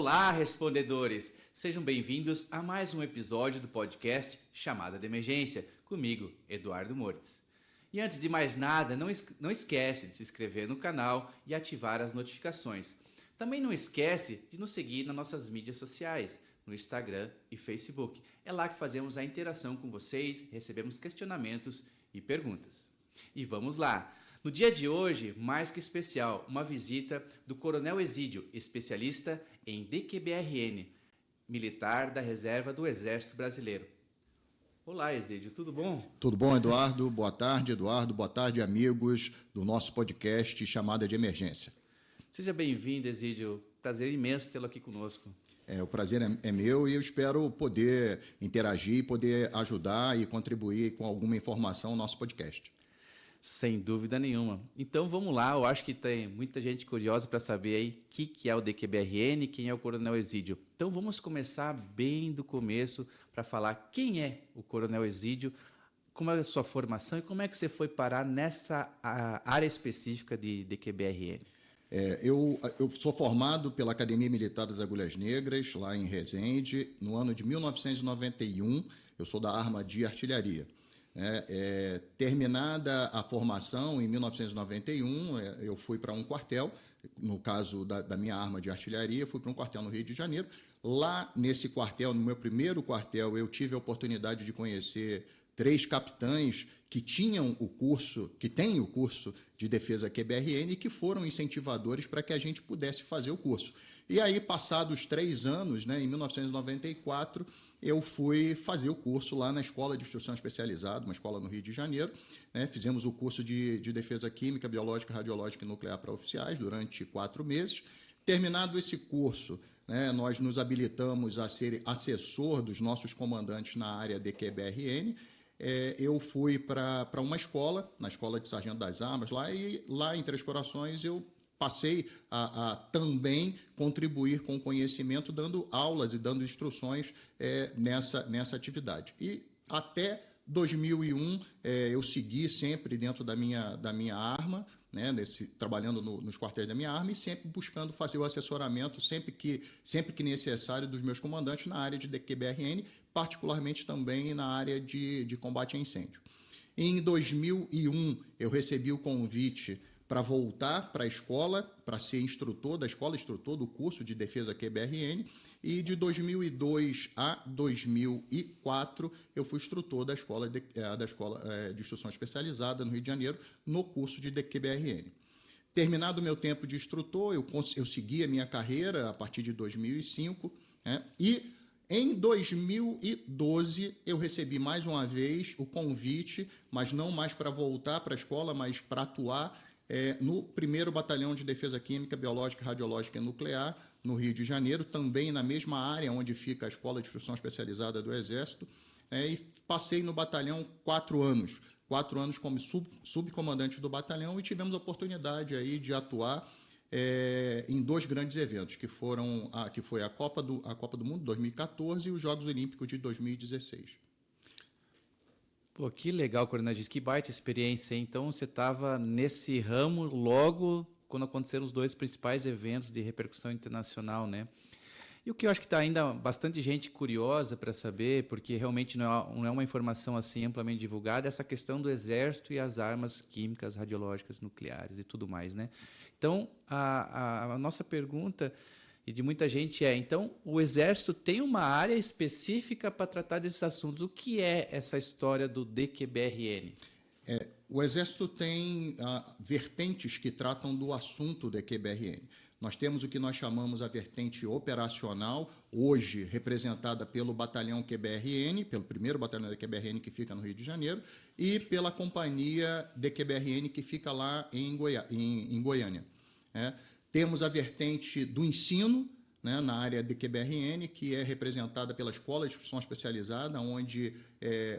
Olá, respondedores! Sejam bem-vindos a mais um episódio do podcast Chamada de Emergência, comigo, Eduardo Mortes. E antes de mais nada, não esquece de se inscrever no canal e ativar as notificações. Também não esquece de nos seguir nas nossas mídias sociais, no Instagram e Facebook. É lá que fazemos a interação com vocês, recebemos questionamentos e perguntas. E vamos lá! No dia de hoje, mais que especial, uma visita do Coronel Exídio, especialista em DQBRN, militar da Reserva do Exército Brasileiro. Olá, Exídio, tudo bom? Tudo bom, Eduardo? Boa tarde, Eduardo. Boa tarde, amigos do nosso podcast Chamada de Emergência. Seja bem-vindo, Exídio. Prazer imenso tê-lo aqui conosco. O prazer é meu e eu espero poder interagir, poder ajudar e contribuir com alguma informação ao nosso podcast. Sem dúvida nenhuma. Então vamos lá, eu acho que tem muita gente curiosa para saber aí o que é o DQBRN e quem é o Coronel Exídio. Então vamos começar bem do começo para falar quem é o Coronel Exídio, como é a sua formação e como é que você foi parar nessa área específica de DQBRN. Eu sou formado pela Academia Militar das Agulhas Negras, lá em Resende, no ano de 1991. Eu sou da arma de artilharia. Terminada a formação, em 1991, eu fui para um quartel, no caso da minha arma de artilharia, fui para um quartel no Rio de Janeiro. Lá nesse quartel, no meu primeiro quartel, eu tive a oportunidade de conhecer 3 capitães que tinham o curso, que têm o curso de defesa QBRN e que foram incentivadores para que a gente pudesse fazer o curso. E aí, passados 3 anos, em 1994, eu fui fazer o curso lá na Escola de Instrução Especializada, uma escola no Rio de Janeiro. Fizemos o curso de defesa química, biológica, radiológica e nuclear para oficiais durante 4 meses. Terminado esse curso, nós nos habilitamos a ser assessor dos nossos comandantes na área de QBRN. Eu fui para uma escola, na Escola de Sargento das Armas, e lá em Três Corações eu passei a também contribuir com o conhecimento, dando aulas e dando instruções nessa atividade. E até 2001 eu segui sempre dentro da minha arma, trabalhando nos quartéis da minha arma e sempre buscando fazer o assessoramento, sempre que necessário, dos meus comandantes na área de DQBRN, particularmente também na área de combate a incêndio. Em 2001, eu recebi o convite para voltar para a escola, para ser instrutor da escola, instrutor do curso de defesa QBRN, e de 2002 a 2004 eu fui instrutor da escola de instrução especializada no Rio de Janeiro, no curso de QBRN. Terminado o meu tempo de instrutor, eu segui a minha carreira a partir de 2005, e em 2012 eu recebi mais uma vez o convite, mas não mais para voltar para a escola, mas para atuar no 1º Batalhão de Defesa Química, Biológica, Radiológica e Nuclear, no Rio de Janeiro, também na mesma área onde fica a Escola de Instrução Especializada do Exército, e passei no batalhão 4 anos. 4 anos como subcomandante do batalhão, e tivemos a oportunidade aí de atuar em 2 grandes eventos, que foi a Copa do Mundo 2014 e os Jogos Olímpicos de 2016. Pô, que legal, Coronel, que baita experiência, hein? Então você estava nesse ramo logo quando aconteceram os 2 principais eventos de repercussão internacional, né? E o que eu acho que está ainda bastante gente curiosa para saber, porque realmente não é uma informação assim amplamente divulgada, é essa questão do Exército e as armas químicas, radiológicas, nucleares e tudo mais, né? Então, a nossa pergunta, e de muita gente, então, o Exército tem uma área específica para tratar desses assuntos. O que é essa história do DQBRN? O Exército tem vertentes que tratam do assunto DQBRN. Nós temos o que nós chamamos a vertente operacional, hoje representada pelo Batalhão QBRN, pelo 1º Batalhão da QBRN, que fica no Rio de Janeiro, e pela Companhia DQBRN, que fica lá em Goiânia. Temos a vertente do ensino, na área de QBRN, que é representada pela Escola de Instrução Especializada, onde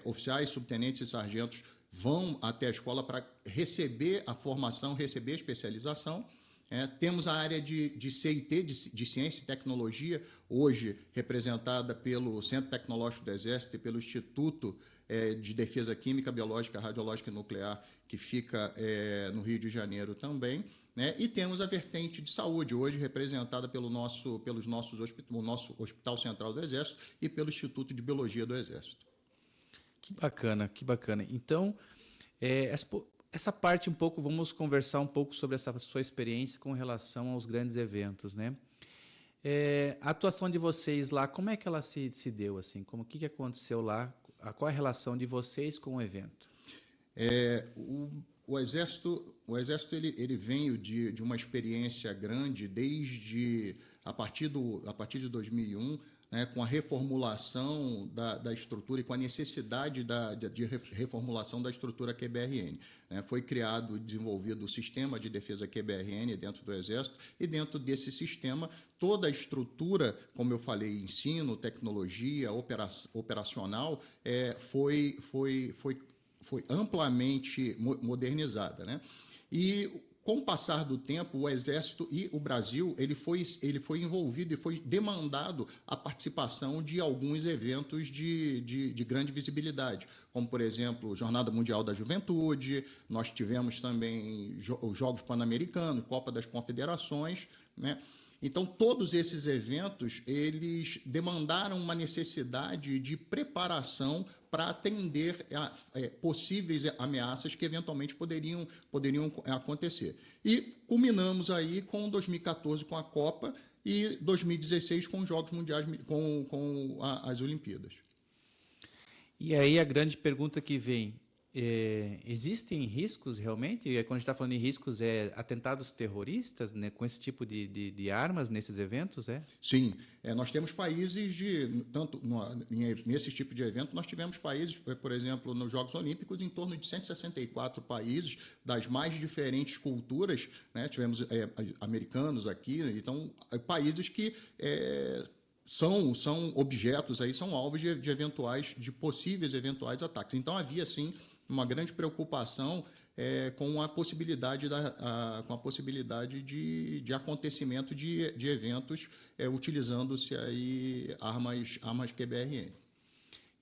oficiais, subtenentes e sargentos vão até a escola para receber a formação, receber a especialização. Temos a área de CIT, de Ciência e Tecnologia, hoje representada pelo Centro Tecnológico do Exército e pelo Instituto de Defesa Química, Biológica, Radiológica e Nuclear, que fica no Rio de Janeiro também. né? E temos a vertente de saúde, hoje representada o nosso Hospital Central do Exército e pelo Instituto de Biologia do Exército. Que bacana, que bacana. Então, essa parte um pouco, vamos conversar um pouco sobre essa sua experiência com relação aos grandes eventos, né? A atuação de vocês lá, como é que ela se deu, assim? O que aconteceu lá? Qual é a relação de vocês com o evento? O Exército ele veio de uma experiência grande desde a partir de 2001, né, com a reformulação da estrutura e com a necessidade de reformulação da estrutura QBRN. Né? Foi criado e desenvolvido o sistema de defesa QBRN dentro do Exército, e dentro desse sistema, toda a estrutura, como eu falei, ensino, tecnologia, operacional, foi amplamente modernizada, né? E com o passar do tempo, o Exército e o Brasil ele foi envolvido e foi demandado a participação de alguns eventos de grande visibilidade, como, por exemplo, Jornada Mundial da Juventude. Nós tivemos também os Jogos Pan-Americanos, Copa das Confederações, né? Então, todos esses eventos, eles demandaram uma necessidade de preparação para atender a possíveis ameaças que eventualmente poderiam acontecer. E culminamos aí com 2014 com a Copa e 2016 com os Jogos Mundiais, com as Olimpíadas. E aí a grande pergunta que vem, existem riscos realmente? E quando a gente está falando em riscos, atentados terroristas, né, com esse tipo de armas nesses eventos? Sim, nós temos países nesse tipo de evento, nós tivemos países, por exemplo, nos Jogos Olímpicos, em torno de 164 países das mais diferentes culturas, né? Tivemos americanos aqui, então países que são objetos aí, são alvos de possíveis eventuais ataques. Então havia sim uma grande preocupação com a possibilidade de acontecimento de eventos utilizando-se aí armas QBRN.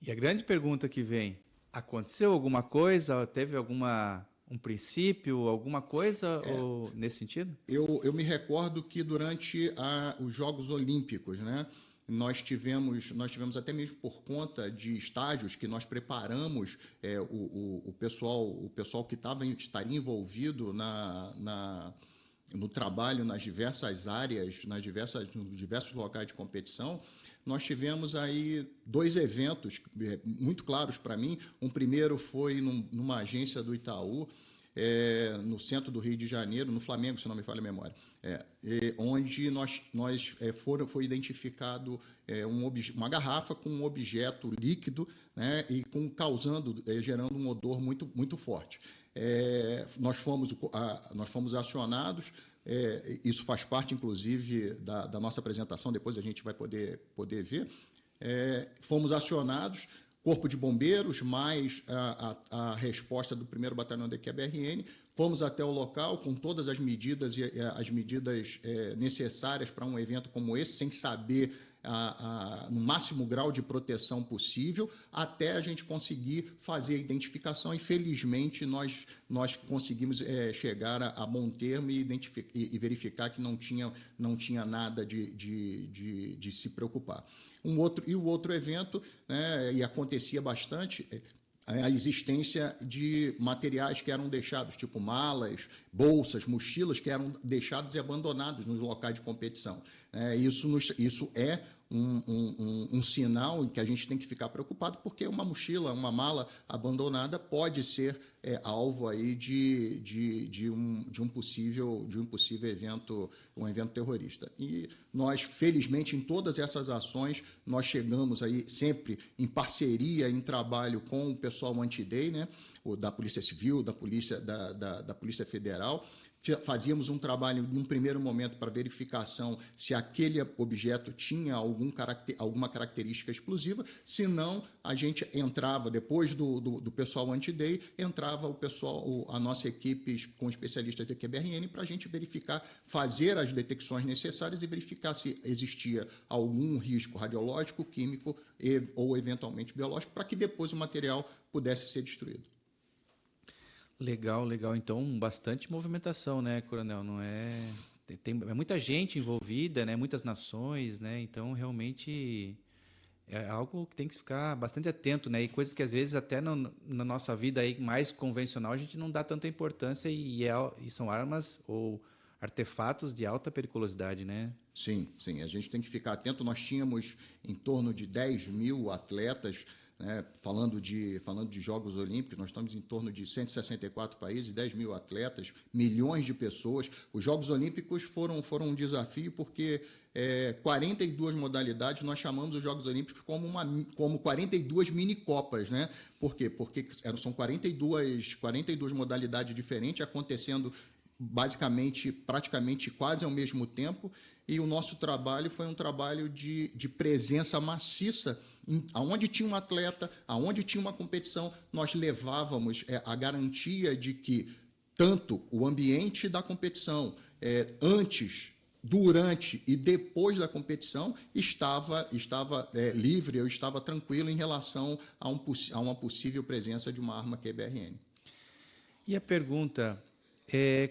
E a grande pergunta que vem, aconteceu alguma coisa? Teve um princípio, alguma coisa ou nesse sentido? Eu me recordo que durante os Jogos Olímpicos, né, nós tivemos até mesmo por conta de estágios que nós preparamos o pessoal que estaria envolvido no trabalho nas diversas áreas, nos diversos locais de competição. Nós tivemos aí 2 eventos muito claros para mim. Um primeiro foi numa agência do Itaú, no centro do Rio de Janeiro, no Flamengo, se não me falha a memória, onde foi identificado uma garrafa com um objeto líquido, né, e gerando um odor muito, muito forte. Nós fomos acionados, isso faz parte, inclusive, da nossa apresentação, depois a gente vai poder ver. Fomos acionados, Corpo de Bombeiros, mais a resposta do 1º Batalhão da QBRN. Fomos até o local com todas as medidas necessárias para um evento como esse, sem saber no máximo grau de proteção possível, até a gente conseguir fazer a identificação, e felizmente nós conseguimos chegar a bom termo e verificar que não tinha nada de se preocupar. O outro evento, né, e acontecia bastante, a existência de materiais que eram deixados, tipo malas, bolsas, mochilas, que eram deixados e abandonados nos locais de competição. Isso é um sinal em que a gente tem que ficar preocupado, porque uma mochila, uma mala abandonada pode ser alvo aí de um possível evento, um evento terrorista. E nós, felizmente, em todas essas ações, nós chegamos aí sempre em parceria, em trabalho com o pessoal anti-day, né, da Polícia Civil, da Polícia Federal. Fazíamos um trabalho, num primeiro momento, para verificação se aquele objeto tinha alguma característica explosiva. Se não, a gente entrava, depois do pessoal anti-day, entrava a nossa equipe com especialistas da QBRN para a gente verificar, fazer as detecções necessárias e verificar se existia algum risco radiológico, químico ou, eventualmente, biológico, para que depois o material pudesse ser destruído. Legal, legal. Então, bastante movimentação, né, Coronel? Não é... é muita gente envolvida, né? Muitas nações, né? Então, realmente é algo que tem que ficar bastante atento, né? E coisas que às vezes até na nossa vida aí mais convencional a gente não dá tanta importância e são armas ou artefatos de alta periculosidade, né? Sim, sim, a gente tem que ficar atento. Nós tínhamos em torno de 10 mil atletas, né, falando de Jogos Olímpicos, nós estamos em torno de 164 países, 10 mil atletas, milhões de pessoas. Os Jogos Olímpicos foram um desafio porque 42 modalidades, nós chamamos os Jogos Olímpicos como 42 mini-copas, né? Por quê? Porque são 42 modalidades diferentes acontecendo basicamente, praticamente quase ao mesmo tempo, e o nosso trabalho foi um trabalho de presença maciça, aonde tinha um atleta, aonde tinha uma competição, nós levávamos a garantia de que tanto o ambiente da competição, antes, durante e depois da competição, estava livre, eu estava tranquilo em relação a uma possível presença de uma arma QBRN. E a pergunta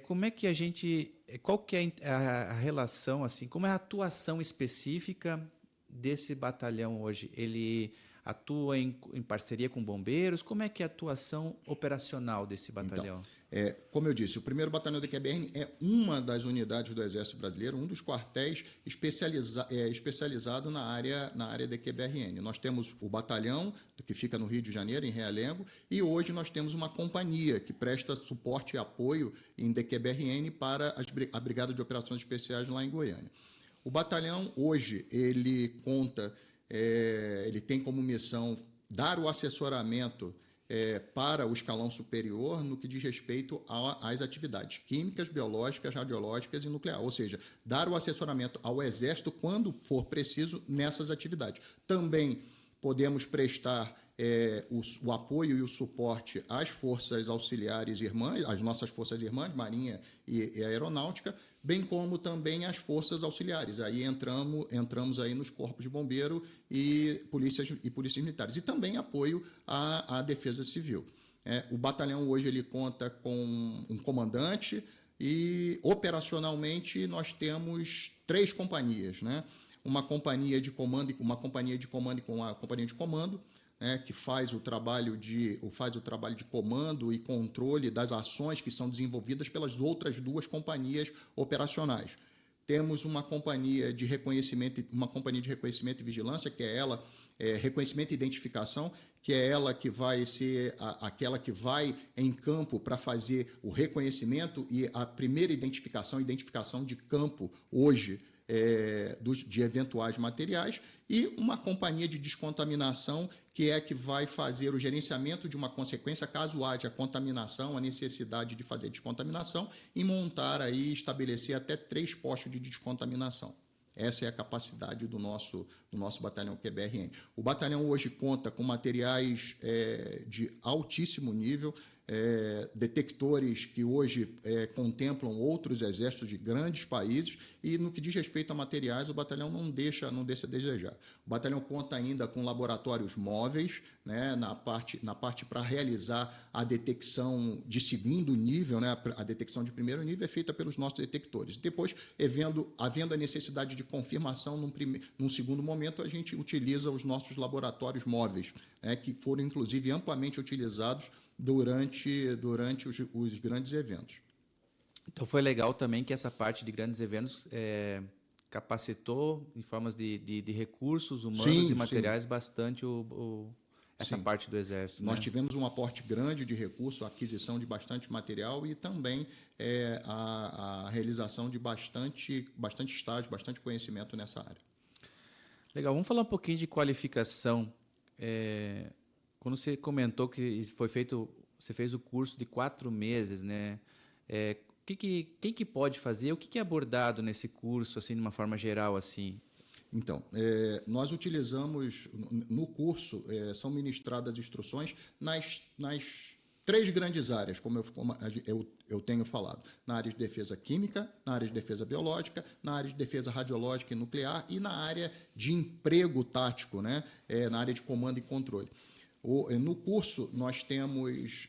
como é que a gente, qual que é a relação, assim, como é a atuação específica desse batalhão hoje? Ele atua em parceria com bombeiros? Como é que é a atuação operacional desse batalhão? Então, como eu disse, o 1º Batalhão da QBRN é uma das unidades do Exército Brasileiro, um dos quartéis especializado na área da QBRN. Nós temos o batalhão, que fica no Rio de Janeiro, em Realengo, e hoje nós temos uma companhia que presta suporte e apoio em DQBRN para a Brigada de Operações Especiais lá em Goiânia. O batalhão, hoje, ele tem como missão dar o assessoramento para o escalão superior no que diz respeito às atividades químicas, biológicas, radiológicas e nuclear, ou seja, dar o assessoramento ao Exército quando for preciso nessas atividades. Também podemos prestar o apoio e o suporte às forças auxiliares irmãs, às nossas forças irmãs, Marinha e Aeronáutica, bem como também as forças auxiliares. Aí entramos aí nos corpos de bombeiro e polícias militares. E também apoio à defesa civil. O batalhão hoje ele conta com um comandante e operacionalmente nós temos 3 companhias, né? Uma companhia de comando com uma companhia de comando, que faz o trabalho de comando e controle das ações que são desenvolvidas pelas outras 2 companhias operacionais. Temos uma companhia de reconhecimento e vigilância, que é ela, reconhecimento e identificação, que é ela que vai ser aquela que vai em campo para fazer o reconhecimento e a primeira identificação de campo hoje, de eventuais materiais, e uma companhia de descontaminação, que é a que vai fazer o gerenciamento de uma consequência caso haja contaminação, a necessidade de fazer descontaminação e montar aí, estabelecer até 3 postos de descontaminação. Essa é a capacidade do nosso batalhão QBRN. O batalhão hoje conta com materiais de altíssimo nível, detectores que hoje contemplam outros exércitos de grandes países, e no que diz respeito a materiais, o batalhão não deixa a desejar. O batalhão conta ainda com laboratórios móveis, né, na parte para realizar a detecção de segundo nível, né, a detecção de primeiro nível é feita pelos nossos detectores. Depois, havendo a necessidade de confirmação num segundo momento, a gente utiliza os nossos laboratórios móveis, né, que foram inclusive amplamente utilizados durante os grandes eventos. Então foi legal também que essa parte de grandes eventos capacitou em formas de recursos humanos e materiais bastante essa parte do Exército. Nós tivemos um aporte grande de recursos, a aquisição de bastante material e também a realização de bastante estágio, bastante conhecimento nessa área. Legal, vamos falar um pouquinho de qualificação. Quando você comentou que você fez o curso de 4 meses, né? Quem que pode fazer? O que é abordado nesse curso, assim, de uma forma geral, assim? Então, nós utilizamos, no curso, são ministradas instruções nas 3 grandes áreas, como eu tenho falado: na área de defesa química, na área de defesa biológica, na área de defesa radiológica e nuclear e na área de emprego tático, né? Na área de comando e controle. No curso, nós temos,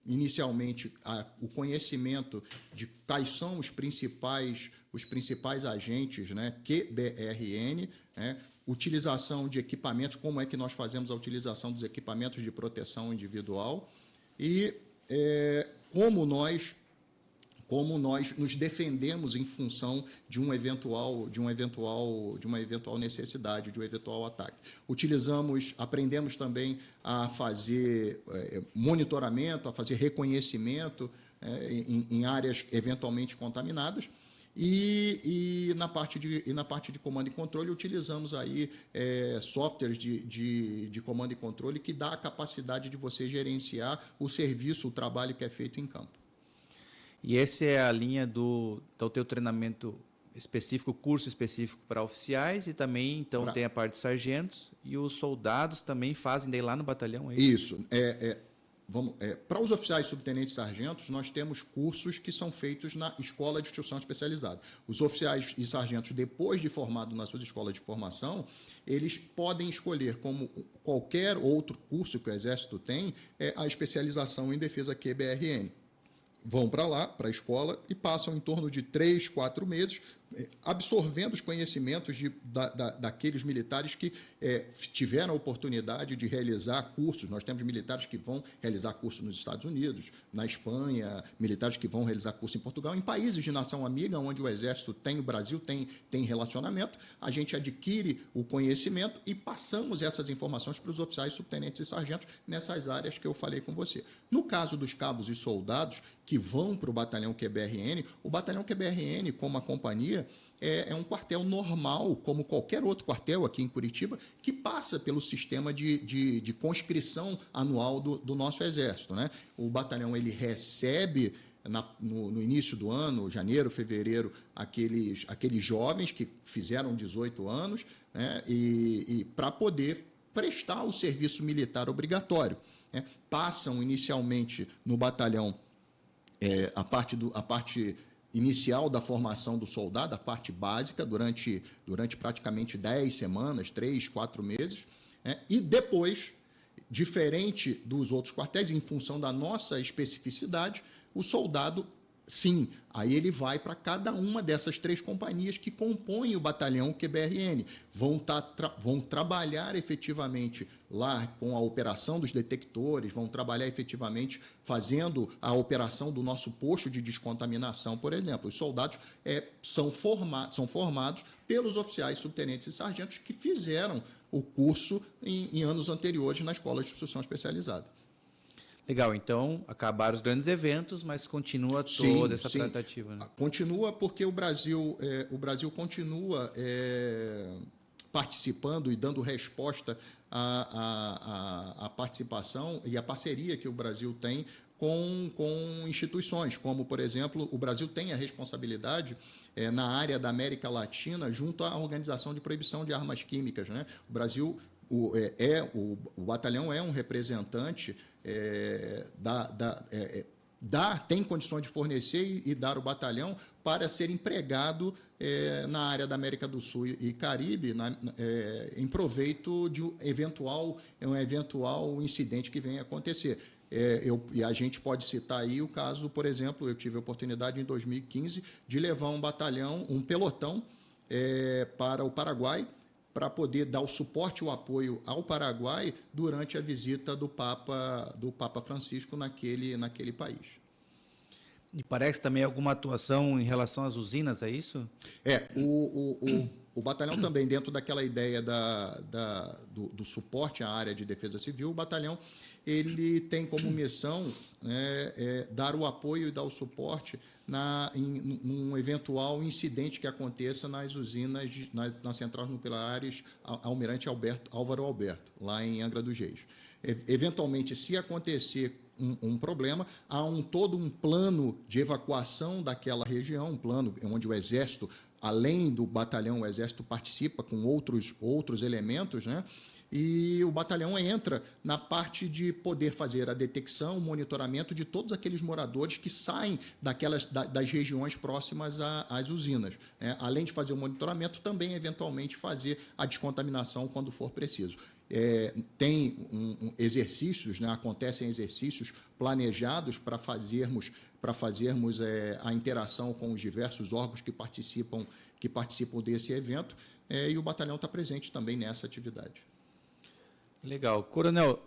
inicialmente o conhecimento de quais são os principais agentes, né, QBRN, né, utilização de equipamentos, como é que nós fazemos a utilização dos equipamentos de proteção individual e como nós nos defendemos em função de uma eventual necessidade, de um eventual ataque. Aprendemos também a fazer monitoramento, a fazer reconhecimento em áreas eventualmente contaminadas. E na parte de comando e controle, utilizamos aí softwares de comando e controle que dá a capacidade de você gerenciar o serviço, o trabalho que é feito em campo. E essa é a linha do teu treinamento específico, curso específico para oficiais, e também então tem a parte de sargentos, e os soldados também fazem daí lá no batalhão, é isso? Isso. Para os oficiais, subtenentes e sargentos, nós temos cursos que são feitos na Escola de Instrução Especializada. Os oficiais e sargentos, depois de formado nas suas escolas de formação, eles podem escolher, como qualquer outro curso que o Exército tem, a especialização em defesa QBRN. Vão para lá, para a escola, e passam em torno de 3, 4 meses absorvendo os conhecimentos daqueles militares que tiveram a oportunidade de realizar cursos. Nós temos militares que vão realizar curso nos Estados Unidos, na Espanha, militares que vão realizar curso em Portugal, em países de nação amiga, onde o Exército o Brasil tem relacionamento. A gente adquire o conhecimento e passamos essas informações para os oficiais, subtenentes e sargentos nessas áreas que eu falei com você. No caso dos cabos e soldados que vão para o batalhão QBRN, o batalhão QBRN, como a companhia, é um quartel normal, como qualquer outro quartel aqui em Curitiba, que passa pelo sistema de conscrição anual do nosso Exército, né? O batalhão ele recebe, no início do ano, janeiro, fevereiro, aqueles jovens que fizeram 18 anos, né? E para poder prestar o serviço militar obrigatório, né? Passam inicialmente no batalhão a parte inicial da formação do soldado, a parte básica, durante praticamente 10 semanas, 3, 4 meses, né? E depois, diferente dos outros quartéis, em função da nossa especificidade, o soldado, sim, aí ele vai para cada uma dessas 3 companhias que compõem o batalhão QBRN. Vão trabalhar efetivamente lá com a operação dos detectores, vão trabalhar efetivamente fazendo a operação do nosso posto de descontaminação, por exemplo. Os soldados são formados pelos oficiais, subtenentes e sargentos que fizeram o curso em anos anteriores na Escola de Instrução Especializada. Legal, então acabaram os grandes eventos, mas continua toda essa tratativa, né? Continua porque o Brasil continua participando e dando resposta à participação e à parceria que o Brasil tem com instituições, como, por exemplo, o Brasil tem a responsabilidade na área da América Latina junto à Organização de Proibição de Armas Químicas, né? O Brasil o batalhão é um representante tem condições de fornecer e dar o batalhão para ser empregado na área da América do Sul e Caribe, em proveito de um eventual incidente que venha a acontecer. E a gente pode citar aí o caso, por exemplo, eu tive a oportunidade em 2015 de levar um pelotão para o Paraguai, para poder dar o suporte e o apoio ao Paraguai durante a visita do Papa Francisco naquele país. E parece também alguma atuação em relação às usinas, é isso? O batalhão também, dentro daquela ideia do suporte à área de defesa civil, o batalhão ele tem como missão dar o apoio e dar o suporte num eventual incidente que aconteça nas usinas, nas centrais nucleares Almirante Álvaro Alberto, lá em Angra dos Reis. Eventualmente, se acontecer um problema, há todo um plano de evacuação daquela região, um plano onde o Exército, além do batalhão, o Exército participa com outros elementos, né? e o batalhão entra na parte de poder fazer a detecção, o monitoramento de todos aqueles moradores que saem das regiões próximas às usinas, né? Além de fazer o monitoramento, também, eventualmente, fazer a descontaminação quando for preciso. Tem exercícios, né? Acontecem exercícios planejados para fazermos a interação com os diversos órgãos que participam desse evento, e o batalhão está presente também nessa atividade. Legal. Coronel,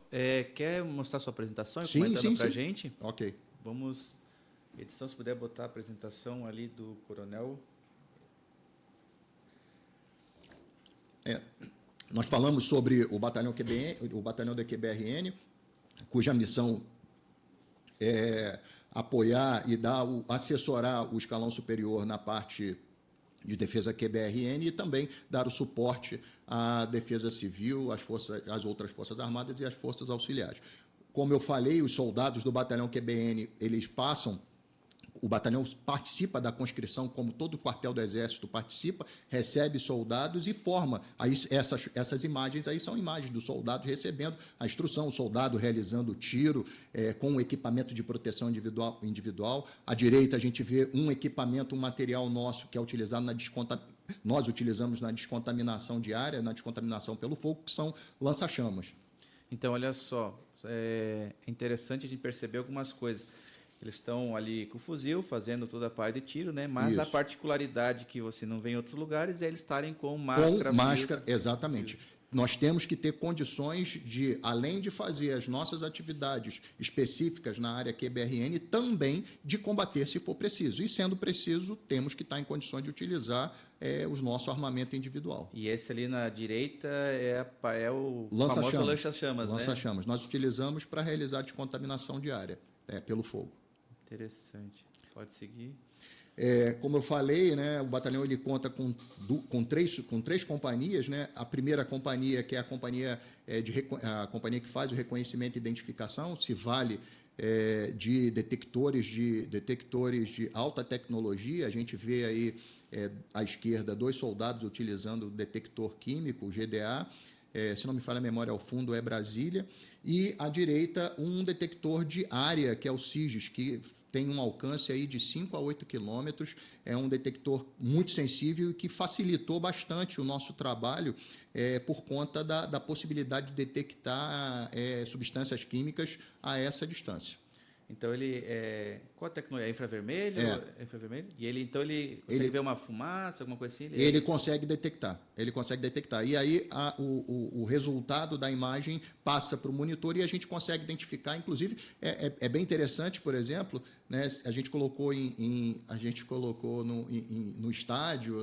quer mostrar sua apresentação e comentando para a gente? Ok. Vamos, edição, se puder botar a apresentação ali do Coronel. Nós falamos sobre o batalhão da QBRN, cuja missão é apoiar e assessorar o escalão superior na parte de defesa QBRN e também dar o suporte à defesa civil, às outras forças armadas e às forças auxiliares. Como eu falei, os soldados do batalhão QBRN, o batalhão participa da conscrição, como todo quartel do Exército participa, recebe soldados e forma. Aí, essas imagens aí são imagens dos soldados recebendo a instrução, o soldado realizando o tiro com equipamento de proteção individual. À direita, a gente vê um equipamento, um material nosso que é utilizado nós utilizamos na descontaminação diária, na descontaminação pelo fogo, que são lança-chamas. Então, olha só, é interessante a gente perceber algumas coisas. Eles estão ali com o fuzil, fazendo toda a parte de tiro, né? Mas a particularidade que você não vê em outros lugares é eles estarem com máscara. Com máscara, exatamente. Nós temos que ter condições de, além de fazer as nossas atividades específicas na área QBRN, também de combater se for preciso. E, sendo preciso, temos que estar em condições de utilizar o nosso armamento individual. E esse ali na direita é o lança-chamas, famoso lança-chamas, né? Lança-chamas. Nós utilizamos para realizar a descontaminação diária, pelo fogo. Interessante. Pode seguir. Como eu falei, né, o batalhão ele conta com três companhias, né? A primeira companhia, que é a companhia que faz o reconhecimento e identificação, se vale de detectores de alta tecnologia. A gente vê aí à esquerda 2 soldados utilizando o detector químico, o GDA. Se não me falha a memória, ao fundo é Brasília, e à direita um detector de área, que é o SIGES, que tem um alcance aí de 5 a 8 quilômetros, é um detector muito sensível e que facilitou bastante o nosso trabalho por conta da possibilidade de detectar substâncias químicas a essa distância. Então, ele qual a tecnologia? É infravermelho? Infravermelho? E ele consegue ver uma fumaça, alguma coisa assim? Ele consegue detectar. E aí o resultado da imagem passa para o monitor e a gente consegue identificar. Inclusive, é bem interessante, por exemplo, né, a gente colocou no estádio,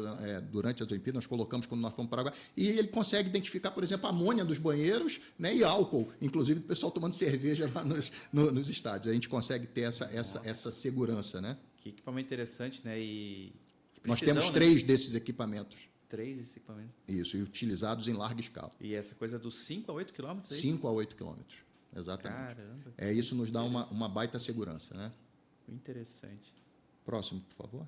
durante as Olimpíadas, nós colocamos quando nós fomos para o Paraguai, e ele consegue identificar, por exemplo, a amônia dos banheiros, né, e álcool, inclusive do pessoal tomando cerveja lá nos estádios. A gente consegue ter essa segurança, né? Que equipamento interessante, né? E nós temos 3 desses equipamentos. 3 equipamentos. Isso, e utilizados em larga escala. E essa coisa dos 5 a 8 quilômetros? 5 a 8 quilômetros, exatamente. Caramba. Isso nos dá uma baita segurança, né? Interessante. Próximo, por favor.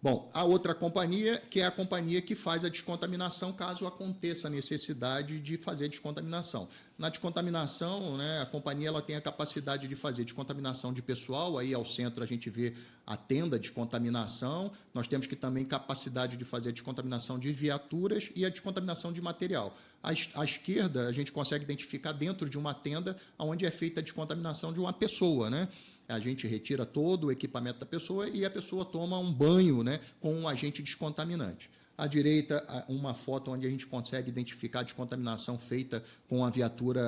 Bom, a outra companhia, que é a companhia que faz a descontaminação caso aconteça a necessidade de fazer descontaminação. Na descontaminação, né, a companhia ela tem a capacidade de fazer descontaminação de pessoal, aí ao centro a gente vê a tenda de descontaminação, nós temos que também capacidade de fazer a descontaminação de viaturas e a descontaminação de material. À esquerda, a gente consegue identificar dentro de uma tenda onde é feita a descontaminação de uma pessoa, né? A gente retira todo o equipamento da pessoa e a pessoa toma um banho, né, com um agente descontaminante. À direita, uma foto onde a gente consegue identificar a descontaminação feita com a viatura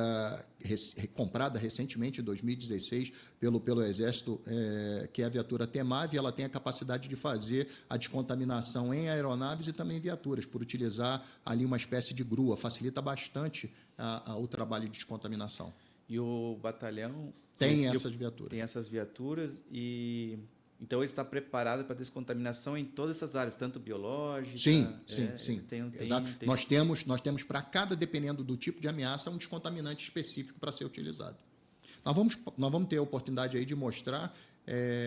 comprada recentemente, em 2016, pelo Exército, que é a viatura TEMAV. Ela tem a capacidade de fazer a descontaminação em aeronaves e também em viaturas, por utilizar ali uma espécie de grua. Facilita bastante o trabalho de descontaminação. E o batalhão tem essas viaturas. Tem essas viaturas e então ele está preparado para descontaminação em todas essas áreas, tanto biológica. Sim. Exato. Nós temos para cada, dependendo do tipo de ameaça, um descontaminante específico para ser utilizado. Nós vamos ter a oportunidade aí de mostrar,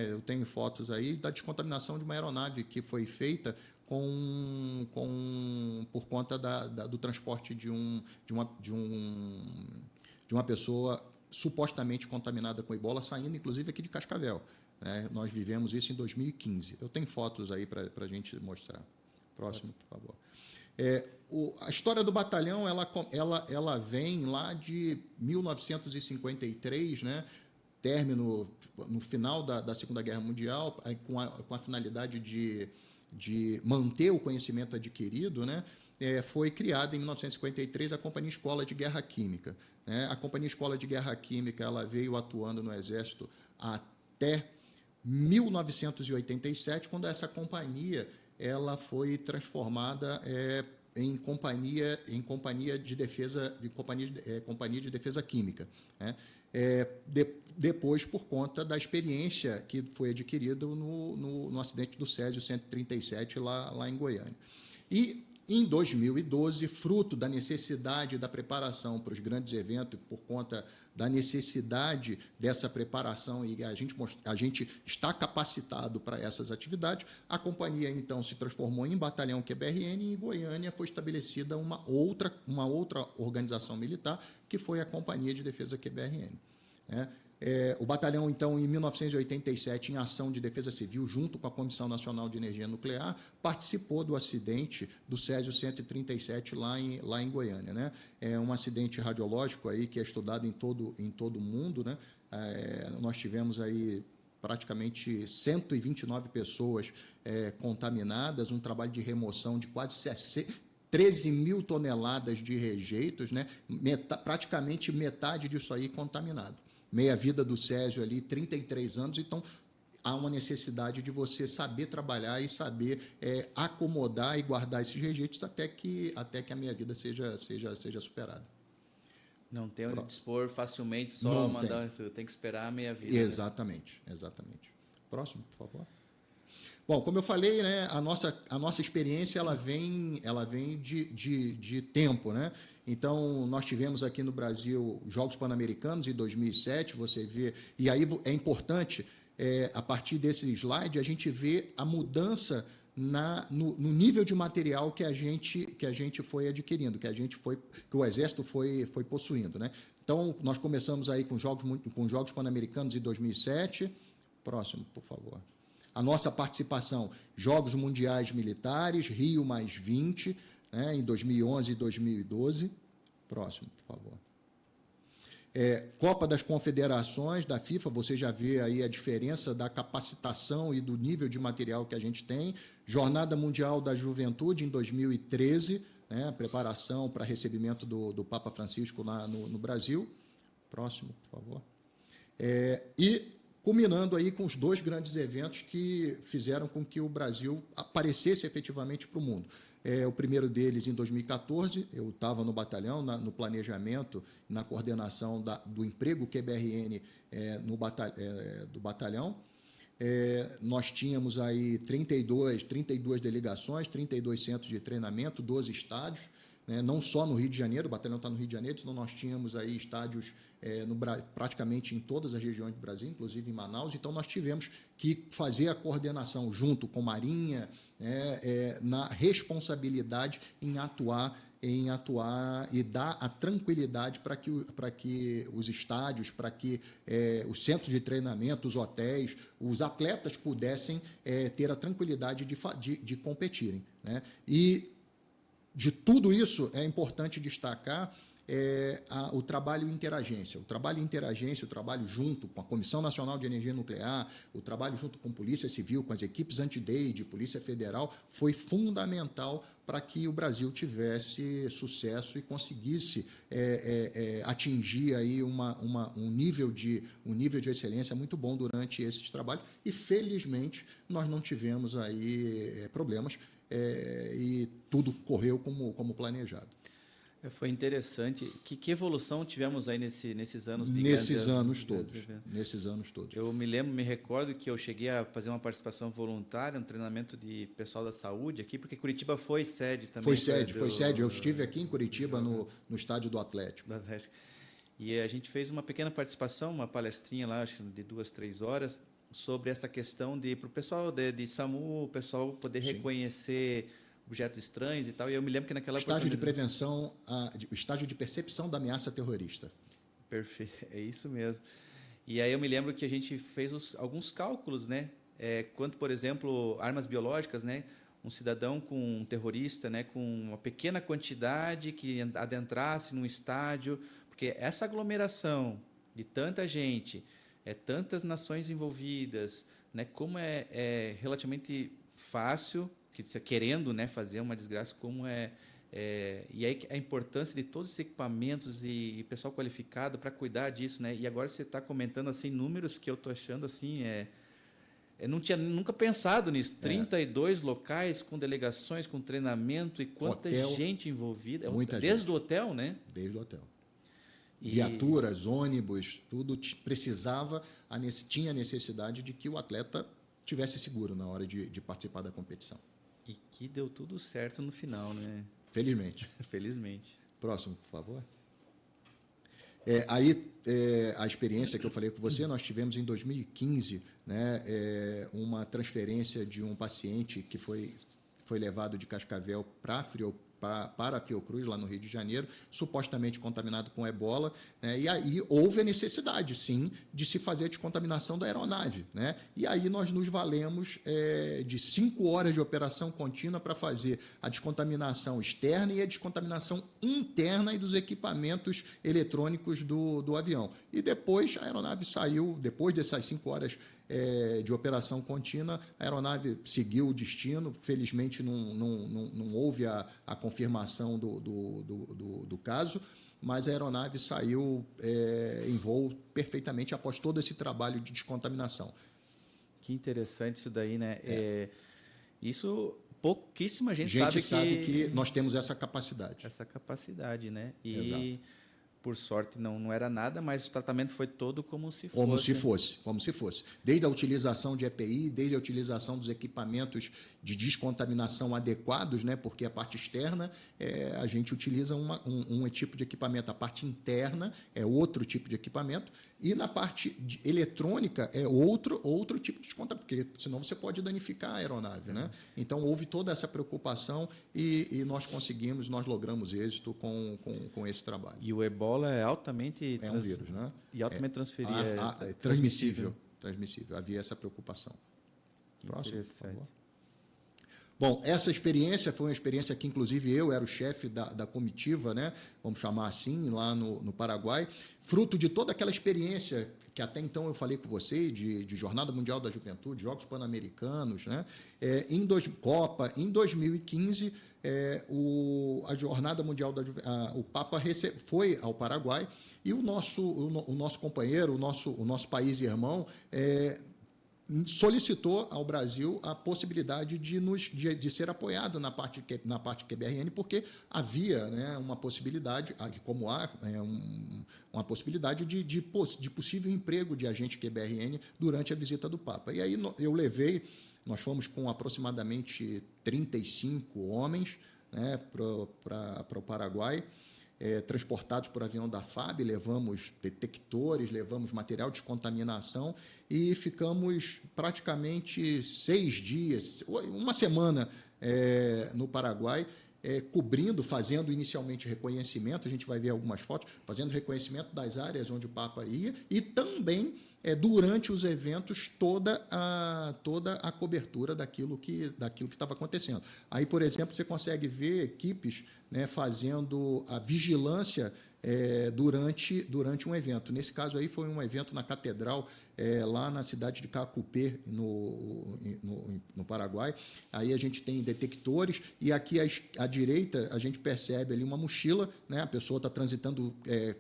eu tenho fotos aí da descontaminação de uma aeronave que foi feita por conta do transporte de uma pessoa supostamente contaminada com ebola, saindo inclusive aqui de Cascavel, né? Nós vivemos isso em 2015. Eu tenho fotos aí para a gente mostrar. Próximo, por favor. A história do batalhão ela vem lá de 1953, né? Término no final da Segunda Guerra Mundial, com a finalidade de manter o conhecimento adquirido, né? Foi criada em 1953 a Companhia Escola de Guerra Química, né? A Companhia Escola de Guerra Química ela veio atuando no Exército até 1987, quando essa companhia ela foi transformada em companhia de defesa química, né? Depois, por conta da experiência que foi adquirida no acidente do Césio 137 lá em Goiânia. E em 2012, fruto da necessidade da preparação para os grandes eventos, por conta da necessidade dessa preparação, e a gente está capacitado para essas atividades, a companhia, então, se transformou em batalhão QBRN e em Goiânia foi estabelecida uma outra organização militar, que foi a Companhia de Defesa QBRN, né? O batalhão, então, em 1987, em ação de defesa civil, junto com a Comissão Nacional de Energia Nuclear, participou do acidente do Césio 137 lá em Goiânia, né? É um acidente radiológico aí que é estudado em todo o mundo, né? Nós tivemos aí praticamente 129 pessoas contaminadas, um trabalho de remoção de quase 13 mil toneladas de rejeitos, né? Praticamente metade disso aí contaminado. Meia-vida do Césio ali, 33 anos, então há uma necessidade de você saber trabalhar e saber acomodar e guardar esses rejeitos até que a meia-vida seja superada. Não tem onde dispor facilmente, só mandar, tem que esperar a meia-vida. Exatamente, né? Exatamente. Próximo, por favor. Bom, como eu falei, né, a nossa experiência ela vem de tempo, né? Então, nós tivemos aqui no Brasil Jogos Pan-Americanos em 2007, você vê, e aí é importante, a partir desse slide, a gente vê a mudança no nível de material que a gente foi adquirindo, que o Exército foi possuindo, né? Então, nós começamos aí com Jogos Pan-Americanos em 2007. Próximo, por favor. A nossa participação, Jogos Mundiais Militares, Rio +20, né, em 2011 e 2012. Próximo, por favor. Copa das Confederações da FIFA, você já vê aí a diferença da capacitação e do nível de material que a gente tem. Jornada Mundial da Juventude, em 2013, né, preparação para recebimento do Papa Francisco lá no Brasil. Próximo, por favor. E culminando aí com os dois grandes eventos que fizeram com que o Brasil aparecesse efetivamente para o mundo. O primeiro deles, em 2014, eu estava no batalhão, no planejamento, na coordenação do emprego QBRN do batalhão. Nós tínhamos aí 32 delegações, 32 centros de treinamento, 12 estádios, né, não só no Rio de Janeiro, o batalhão está no Rio de Janeiro, então nós tínhamos aí estádios praticamente em todas as regiões do Brasil, inclusive em Manaus. Então, nós tivemos que fazer a coordenação junto com Marinha, na responsabilidade em atuar e dar a tranquilidade para que os estádios, para que os centros de treinamento, os hotéis, os atletas pudessem ter a tranquilidade de competirem, né? E de tudo isso é importante destacar o trabalho interagência. O trabalho interagência, o trabalho junto com a Comissão Nacional de Energia Nuclear, o trabalho junto com Polícia Civil, com as equipes anti-DEID, Polícia Federal, foi fundamental para que o Brasil tivesse sucesso e conseguisse atingir aí um nível de excelência muito bom durante esses trabalhos. E, felizmente, nós não tivemos aí problemas e tudo correu como planejado. Foi interessante. Que evolução tivemos aí nesses anos? Nesses anos todos. Eu me recordo que eu cheguei a fazer uma participação voluntária, um treinamento de pessoal da saúde aqui, porque Curitiba foi sede também. Foi sede. Eu estive aqui em Curitiba, no estádio do Atlético. E a gente fez uma pequena participação, uma palestrinha lá, acho de 2, 3 horas, sobre essa questão de para o pessoal de SAMU, o pessoal poder Sim. reconhecer objetos estranhos e tal. E eu me lembro que naquela Estágio de oportunidade... prevenção, estágio de percepção da ameaça terrorista. Perfeito, é isso mesmo. E aí eu me lembro que a gente fez alguns cálculos, né? Quanto, por exemplo, armas biológicas, né? Um cidadão com um terrorista, né? Com uma pequena quantidade que adentrasse num estádio, porque essa aglomeração de tanta gente, tantas nações envolvidas, né? Como é relativamente fácil, que você querendo, né? Fazer uma desgraça, como e aí a importância de todos esses equipamentos e pessoal qualificado para cuidar disso, né? E agora você está comentando assim números que eu tô achando assim eu não tinha nunca pensado nisso. 32 locais com delegações, com treinamento e quanta Hotel, gente envolvida. muita Desde gente. o hotel, né? Desde o hotel. E Viaturas, ônibus, tudo precisava, tinha necessidade de que o atleta tivesse seguro na hora de participar da competição. e que deu tudo certo no final, né? Felizmente. Felizmente. Próximo, por favor. A experiência que eu falei com você, nós tivemos em 2015, né, uma transferência de um paciente que foi levado de Cascavel para a Fiocruz, lá no Rio de Janeiro, supostamente contaminado com ebola, né? E aí houve a necessidade, sim, de se fazer a descontaminação da aeronave, né? E aí nós nos valemos de 5 horas de operação contínua para fazer a descontaminação externa e a descontaminação interna e dos equipamentos eletrônicos do avião. E depois a aeronave saiu, depois dessas 5 horas de operação contínua, a aeronave seguiu o destino. Felizmente não houve a confirmação do caso, mas a aeronave saiu em voo perfeitamente após todo esse trabalho de descontaminação. Que interessante isso daí, né? Isso pouquíssima gente sabe que nós temos essa capacidade. Essa capacidade, né? E Exato. por sorte não era nada, mas o tratamento foi todo como se fosse. Como se fosse. Desde a utilização de EPI, desde a utilização dos equipamentos de descontaminação adequados, né? Porque a parte externa a gente utiliza um tipo de equipamento, a parte interna é outro tipo de equipamento, e na parte eletrônica é outro tipo de descontaminação, porque senão você pode danificar a aeronave, né? Então houve toda essa preocupação e nós logramos êxito com esse trabalho. E o ebola é altamente... É um vírus, né? E altamente transmissível. Havia essa preocupação. Próximo, por favor. Bom, essa experiência foi uma experiência que, inclusive, eu era o chefe da comitiva, né? Vamos chamar assim, lá no Paraguai, fruto de toda aquela experiência que até então eu falei com você, de Jornada Mundial da Juventude, Jogos Pan-Americanos, né? Copa. Em 2015, a Jornada Mundial da Juventude, o Papa foi ao Paraguai e o nosso companheiro, o nosso país irmão, solicitou ao Brasil a possibilidade de ser apoiado na parte QBRN, porque havia, né, uma possibilidade, como há uma possibilidade de possível emprego de agente QBRN durante a visita do Papa. E aí nós fomos com aproximadamente 35 homens, né, para o Paraguai, transportados por avião da FAB, levamos detectores, levamos material de descontaminação e ficamos praticamente 6 dias, uma semana no Paraguai, fazendo inicialmente reconhecimento, a gente vai ver algumas fotos, fazendo reconhecimento das áreas onde o Papa ia e também durante os eventos toda a cobertura daquilo que estava acontecendo. Aí, por exemplo, você consegue ver equipes, né, fazendo a vigilância durante um evento. Nesse caso aí foi um evento na Catedral, lá na cidade de Cacupé, no Paraguai. Aí a gente tem detectores e aqui à direita a gente percebe ali uma mochila, né, a pessoa está transitando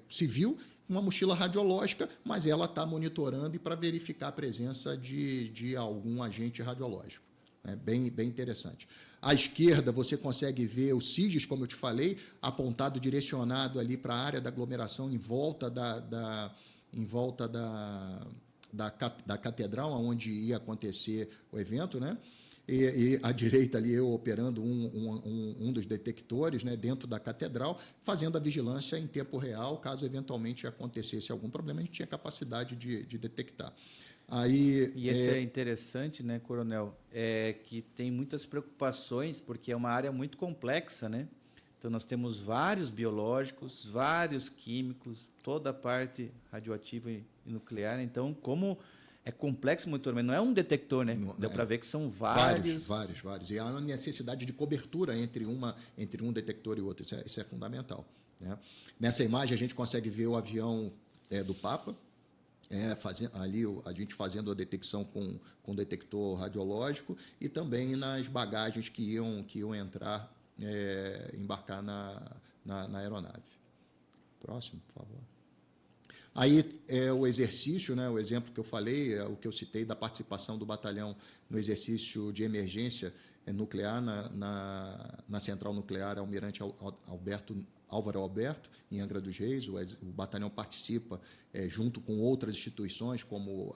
civil, uma mochila radiológica, mas ela está monitorando e para verificar a presença de algum agente radiológico. É bem interessante. À esquerda, você consegue ver o CIGES, como eu te falei, apontado, direcionado ali para a área da aglomeração em volta da catedral, onde ia acontecer o evento, né? E à direita ali eu operando um dos detectores, né, dentro da catedral, fazendo a vigilância em tempo real, caso eventualmente acontecesse algum problema, a gente tinha capacidade de detectar. Aí, E esse é interessante, né, Coronel? É que tem muitas preocupações, porque é uma área muito complexa, né? Então, nós temos vários biológicos, vários químicos, toda a parte radioativa e nuclear. Então, como é complexo o monitoramento, não é um detector, né? Deu para ver que são vários. Vários. E há uma necessidade de cobertura entre um detector e outro. Isso é fundamental, né? Nessa imagem, a gente consegue ver o avião do Papa, ali a gente fazendo a detecção com detector radiológico, e também nas bagagens que iam entrar, embarcar na aeronave. Próximo, por favor. Aí o exercício, né, o exemplo que eu falei, o que eu citei da participação do batalhão no exercício de emergência nuclear na central nuclear Almirante Álvaro Alberto, em Angra dos Reis. O batalhão participa junto com outras instituições, como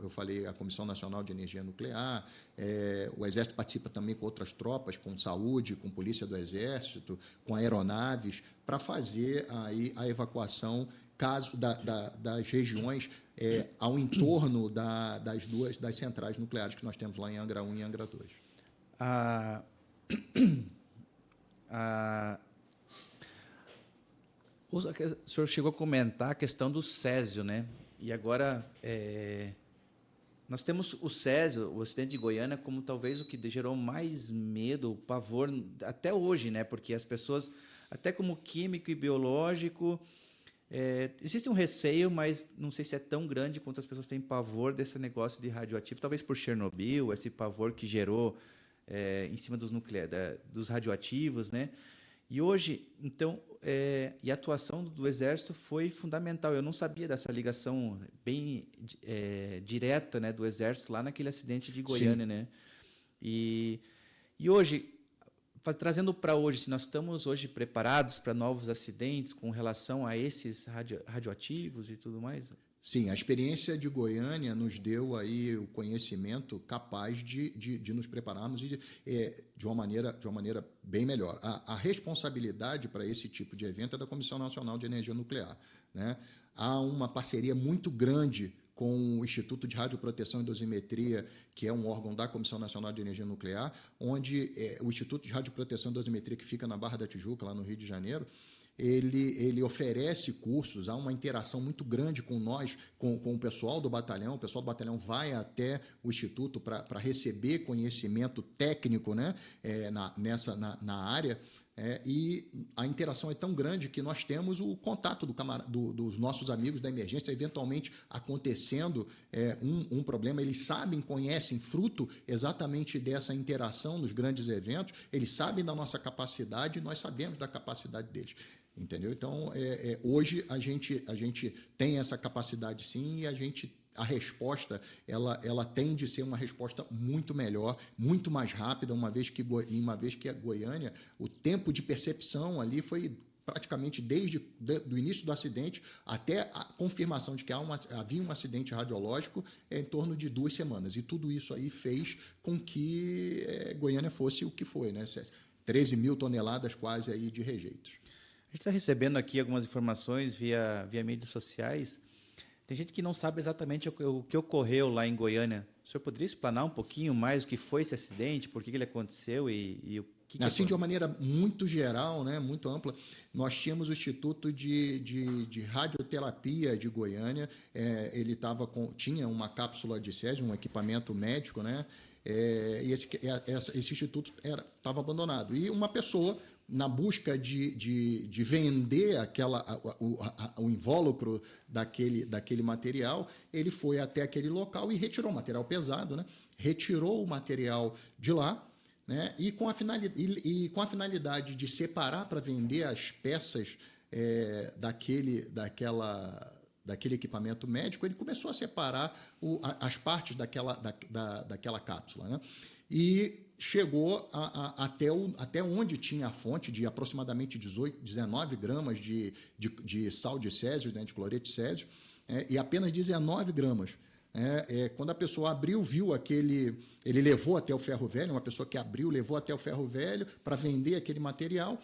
eu falei, a Comissão Nacional de Energia Nuclear. O Exército participa também com outras tropas, com saúde, com polícia do Exército, com aeronaves, para fazer aí a evacuação das regiões ao entorno das centrais nucleares que nós temos lá em Angra 1 e Angra 2. O senhor chegou a comentar a questão do césio, né? E agora nós temos o césio, o acidente de Goiânia, como talvez o que gerou mais medo, pavor até hoje, né? Porque as pessoas, até como químico e biológico, existe um receio, mas não sei se é tão grande quanto as pessoas têm pavor desse negócio de radioativo, talvez por Chernobyl, esse pavor que gerou em cima dos radioativos, né? E hoje, então, e a atuação do Exército foi fundamental. Eu não sabia dessa ligação bem direta, né, do Exército lá naquele acidente de Goiânia, né? E hoje, trazendo para hoje, se nós estamos hoje preparados para novos acidentes com relação a esses radioativos e tudo mais? Sim, a experiência de Goiânia nos deu aí o conhecimento capaz de nos prepararmos de uma maneira bem melhor. A responsabilidade para esse tipo de evento é da Comissão Nacional de Energia Nuclear, né? Há uma parceria muito grande com o Instituto de Radioproteção e Dosimetria, que é um órgão da Comissão Nacional de Energia Nuclear, onde o Instituto de Radioproteção e Dosimetria, que fica na Barra da Tijuca, lá no Rio de Janeiro, ele oferece cursos. Há uma interação muito grande com nós, com o pessoal do batalhão. O pessoal do batalhão vai até o Instituto para receber conhecimento técnico, né, na área. E a interação é tão grande que nós temos o contato dos nossos amigos da emergência, eventualmente acontecendo um problema. Eles conhecem, fruto exatamente dessa interação nos grandes eventos. Eles sabem da nossa capacidade e nós sabemos da capacidade deles. Entendeu? Então, hoje a gente tem essa capacidade, sim, e a resposta ela tem de ser uma resposta muito melhor, muito mais rápida, uma vez que a Goiânia, o tempo de percepção ali foi praticamente desde o início do acidente até a confirmação de que havia um acidente radiológico em torno de 2 semanas. E tudo isso aí fez com que Goiânia fosse o que foi, né? 13 mil toneladas quase aí de rejeitos. A gente está recebendo aqui algumas informações via mídias sociais. Tem gente que não sabe exatamente o que ocorreu lá em Goiânia. O senhor poderia explanar um pouquinho mais o que foi esse acidente, por que ele aconteceu e o que assim, de uma maneira muito geral, né, muito ampla, nós tínhamos o Instituto de Radioterapia de Goiânia. Ele tinha uma cápsula de césio, um equipamento médico, né? E esse instituto estava abandonado. E uma pessoa, na busca de vender o invólucro daquele material, ele foi até aquele local e retirou o material pesado, né? Retirou o material de lá, né? E com a finalidade de separar para vender as peças daquele equipamento médico, ele começou a separar as partes daquela cápsula, né? E chegou até onde tinha a fonte de aproximadamente 19 gramas de sal de césio, né, de cloreto de césio, e apenas 19 gramas. Quando a pessoa abriu, viu ele levou até o ferro velho, uma pessoa que abriu, levou até o ferro velho para vender aquele material.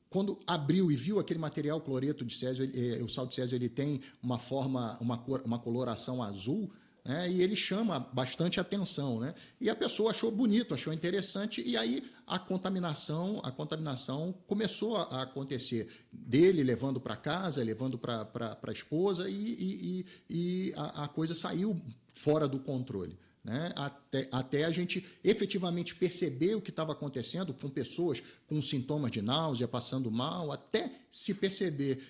quando abriu e viu aquele material cloreto de césio, o sal de césio ele tem uma forma, uma coloração azul, né? E ele chama bastante atenção, né? E a pessoa achou bonito, achou interessante, e aí a contaminação começou a acontecer, dele levando para casa, levando para a esposa, e a coisa saiu fora do controle, né? Até a gente efetivamente perceber o que estava acontecendo com pessoas com sintomas de náusea, passando mal, até se perceber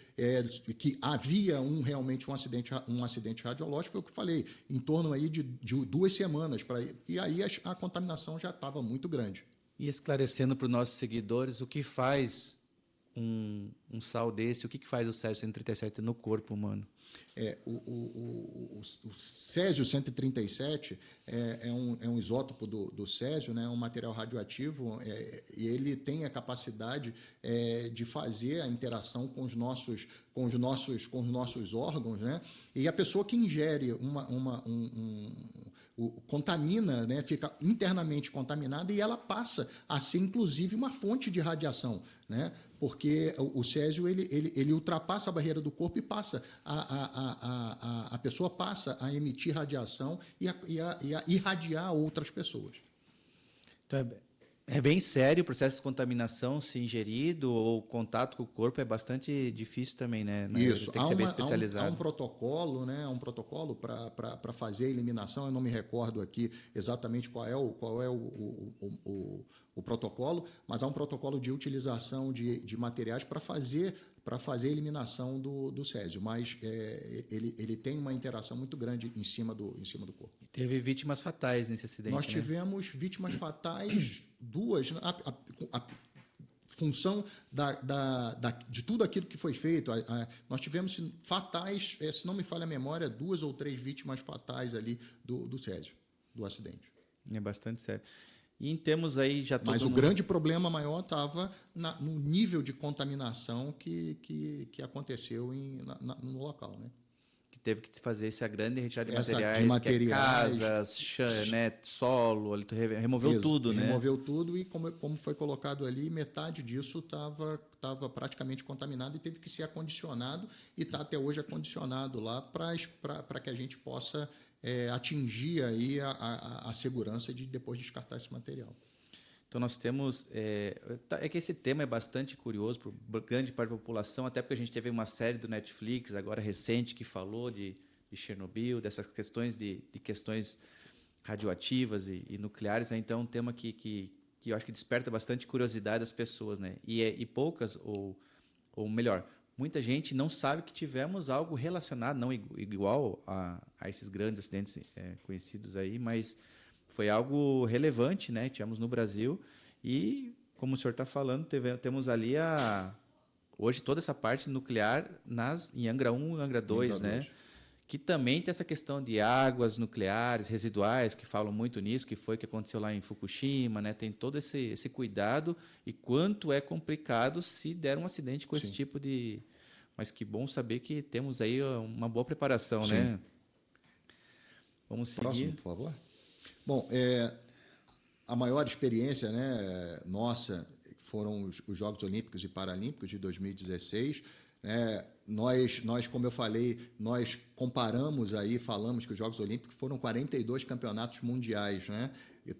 que havia realmente um acidente radiológico, foi o que eu falei, em torno aí de 2 semanas, e aí a contaminação já estava muito grande. E esclarecendo para os nossos seguidores o que faz um sal desse, o que faz o Césio 137 no corpo humano? O Césio 137 é um isótopo do Césio, né, um material radioativo, e ele tem a capacidade de fazer a interação com os nossos órgãos, né, e a pessoa que ingere contamina, né, fica internamente contaminada, e ela passa a ser, inclusive, uma fonte de radiação, né, porque o césio ele ultrapassa a barreira do corpo e passa a pessoa passa a emitir radiação e a irradiar outras pessoas. Então, é bem sério o processo de contaminação, se ingerido ou contato com o corpo é bastante difícil também, né? Isso, tem que ser bem especializado. Há um protocolo, né? Um protocolo para fazer a eliminação. Eu não me recordo aqui exatamente qual é o protocolo, mas há um protocolo de utilização de materiais para fazer a eliminação do césio, mas ele tem uma interação muito grande em cima do corpo. E teve vítimas fatais nesse acidente, Nós tivemos vítimas fatais, 2, a função de tudo aquilo que foi feito. Nós tivemos fatais, se não me falha a memória, 2 ou 3 vítimas fatais ali do césio, do acidente. É bastante sério. E em termos aí já todo Mas o mundo... grande problema maior estava no nível de contaminação que aconteceu no local, né? Que teve que fazer essa grande retirada de materiais, que é casas, né, solo, ali tu removeu tudo, né? Removeu tudo, e como foi colocado ali, metade disso estava praticamente contaminado e teve que ser acondicionado, e está até hoje acondicionado lá para que a gente possa atingir aí a segurança de depois descartar esse material. Então, nós temos... É que esse tema é bastante curioso para grande parte da população, até porque a gente teve uma série do Netflix, agora recente, que falou de Chernobyl, dessas questões de questões radioativas e nucleares. Né? Então, é um tema que eu acho que desperta bastante curiosidade das pessoas. Né? E poucas, ou melhor, muita gente não sabe que tivemos algo relacionado, não igual a esses grandes acidentes conhecidos aí, mas foi algo relevante, né? Tivemos no Brasil e, como o senhor está falando, temos ali hoje toda essa parte nuclear em Angra 1 e Angra 2, né? Que também tem essa questão de águas nucleares residuais, que falam muito nisso, que foi o que aconteceu lá em Fukushima, né? Tem todo esse cuidado, e quanto é complicado se der um acidente com esse tipo de... Mas que bom saber que temos aí uma boa preparação, né? Vamos seguir. Próximo, por favor. Bom, a maior experiência, né, nossa foram os Jogos Olímpicos e Paralímpicos de 2016. Nós, como eu falei, nós comparamos aí, falamos que os Jogos Olímpicos foram 42 campeonatos mundiais, né?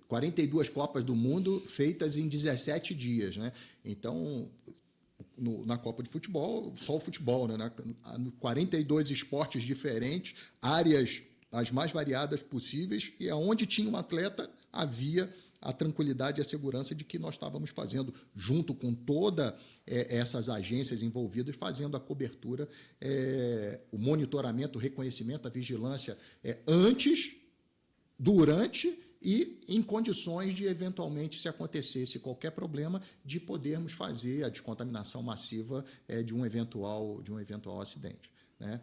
42 Copas do Mundo feitas em 17 dias, né? Então, na Copa de Futebol, só o futebol, né? 42 esportes diferentes, áreas as mais variadas possíveis, e aonde tinha um atleta havia a tranquilidade e a segurança de que nós estávamos fazendo, junto com todas essas agências envolvidas, fazendo a cobertura, o monitoramento, o reconhecimento, a vigilância antes, durante e em condições de, eventualmente, se acontecesse qualquer problema, de podermos fazer a descontaminação massiva de um eventual acidente, né?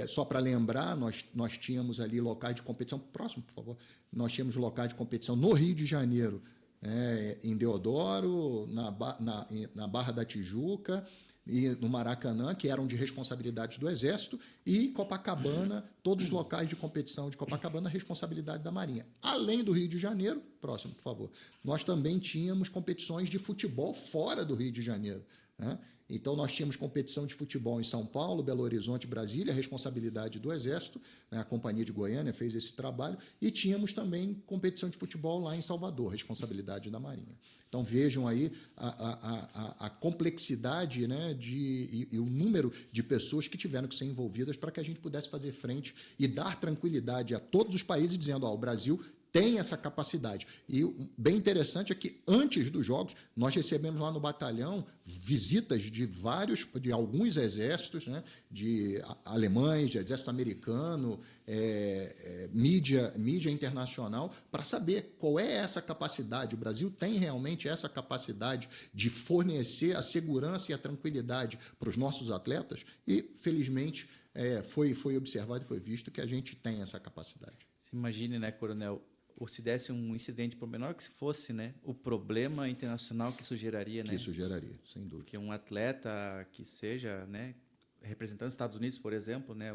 Só para lembrar, nós tínhamos ali locais de competição, próximo, por favor, nós tínhamos locais de competição no Rio de Janeiro, em Deodoro, na Barra da Tijuca e no Maracanã, que eram de responsabilidade do Exército, e Copacabana, todos os locais de competição de Copacabana, responsabilidade da Marinha. Além do Rio de Janeiro, próximo, por favor, nós também tínhamos competições de futebol fora do Rio de Janeiro, né? Então, nós tínhamos competição de futebol em São Paulo, Belo Horizonte, Brasília, responsabilidade do Exército, né? A Companhia de Goiânia fez esse trabalho, e tínhamos também competição de futebol lá em Salvador, responsabilidade da Marinha. Então, vejam aí a complexidade, né, e o número de pessoas que tiveram que ser envolvidas para que a gente pudesse fazer frente e dar tranquilidade a todos os países, dizendo, o Brasil tem essa capacidade. E bem interessante é que, antes dos Jogos, nós recebemos lá no batalhão visitas de alguns exércitos, né, de alemães, de exército americano, mídia internacional, para saber qual é essa capacidade. O Brasil tem realmente essa capacidade de fornecer a segurança e a tranquilidade para os nossos atletas, e, felizmente, foi observado e foi visto que a gente tem essa capacidade. Você imagine, né, Coronel, ou se desse um incidente, por menor que fosse, né, o problema internacional que isso geraria, né? Que isso geraria, sem dúvida. Porque um atleta que seja, né, representando os Estados Unidos, por exemplo, né,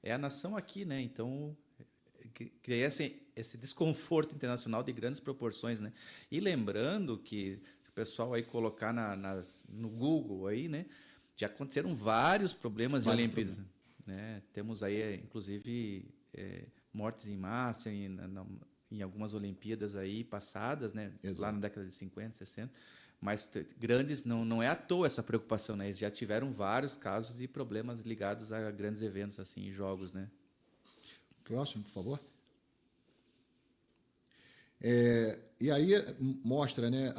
é a nação aqui, né? Então, cria esse desconforto internacional de grandes proporções, né? E lembrando que se o pessoal aí colocar no Google aí, né, já aconteceram vários problemas de Olimpíadas, né? Temos aí, inclusive, mortes em massa em algumas Olimpíadas aí passadas, né? Exato. Lá na década de 50, 60, mas grandes, não é à toa essa preocupação, né? Eles já tiveram vários casos de problemas ligados a grandes eventos, assim, jogos, né? Próximo, por favor. E aí mostra, né,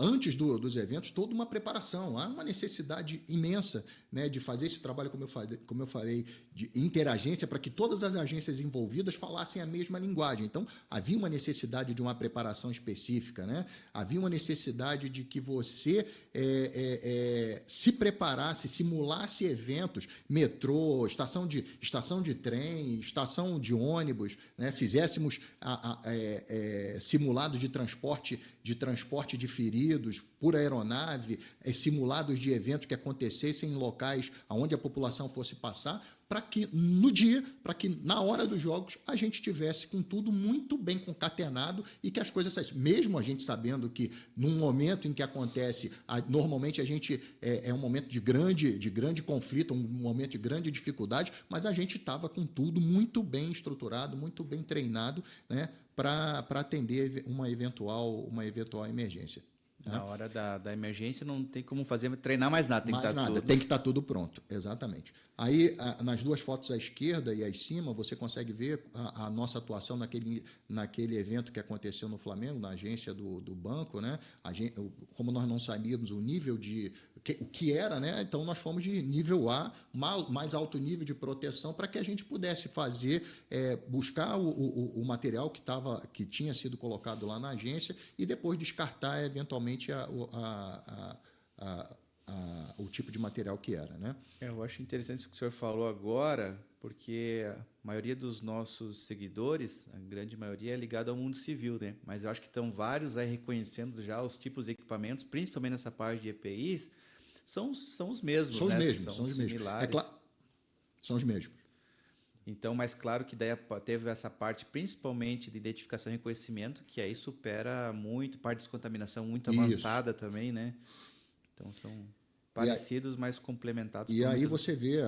antes dos eventos, toda uma preparação. Há uma necessidade imensa, né, de fazer esse trabalho, como eu falei, de interagência, para que todas as agências envolvidas falassem a mesma linguagem. Então, havia uma necessidade de uma preparação específica, né? Havia uma necessidade de que você se preparasse, simulasse eventos, metrô, estação de trem, estação de ônibus, né? Fizéssemos simulados de transporte de feridos por aeronave, simulados de eventos que acontecessem em locais onde a população fosse passar, para que na hora dos jogos, a gente tivesse com tudo muito bem concatenado e que as coisas saíssem. Mesmo a gente sabendo que, num momento em que acontece, normalmente a gente é um momento de grande conflito, um momento de grande dificuldade, mas a gente estava com tudo muito bem estruturado, muito bem treinado, né, para atender uma eventual emergência. Na hora da emergência não tem como treinar mais nada, Tem que estar tudo pronto, exatamente. Aí, nas duas fotos à esquerda e à cima, você consegue ver a nossa atuação naquele evento que aconteceu no Flamengo, na agência do banco, né? Como nós não sabíamos o nível o que era, né? Então nós fomos de nível A, mais alto nível de proteção, para que a gente pudesse buscar o material que tinha sido colocado lá na agência e depois descartar eventualmente o tipo de material que era, né? Eu acho interessante isso que o senhor falou agora, porque a maioria dos nossos seguidores, a grande maioria, é ligada ao mundo civil, né? Mas eu acho que estão vários aí reconhecendo já os tipos de equipamentos, principalmente nessa parte de EPIs, são os mesmos, são os né? mesmos, são os similares. mesmos. São os mesmos. Então, mas claro que daí teve essa parte, principalmente de identificação e reconhecimento, que aí supera muito, parte de descontaminação muito avançada também, né? Então, são parecidos, mas complementados. E aí você vê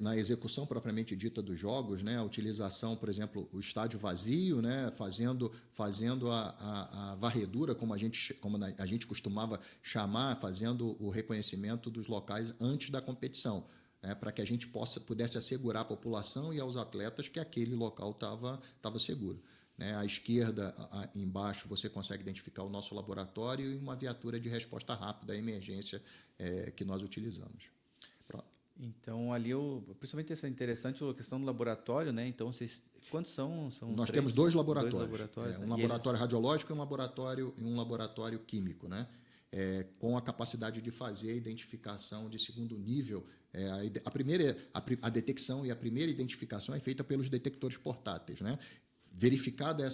na execução propriamente dita dos jogos, né, a utilização, por exemplo, o estádio vazio, né, fazendo a varredura, como a gente costumava chamar, fazendo o reconhecimento dos locais antes da competição, né, para que a gente pudesse assegurar a população e aos atletas que aquele local estava seguro. Né? À esquerda, embaixo, você consegue identificar o nosso laboratório e uma viatura de resposta rápida à emergência que nós utilizamos. Pronto. Então, ali, principalmente essa interessante a questão do laboratório, né? Então, quantos são? Nós temos dois laboratórios. Um laboratório radiológico e um laboratório químico, né? Com a capacidade de fazer a identificação de segundo nível. A detecção e a primeira identificação é feita pelos detectores portáteis, né? Verificada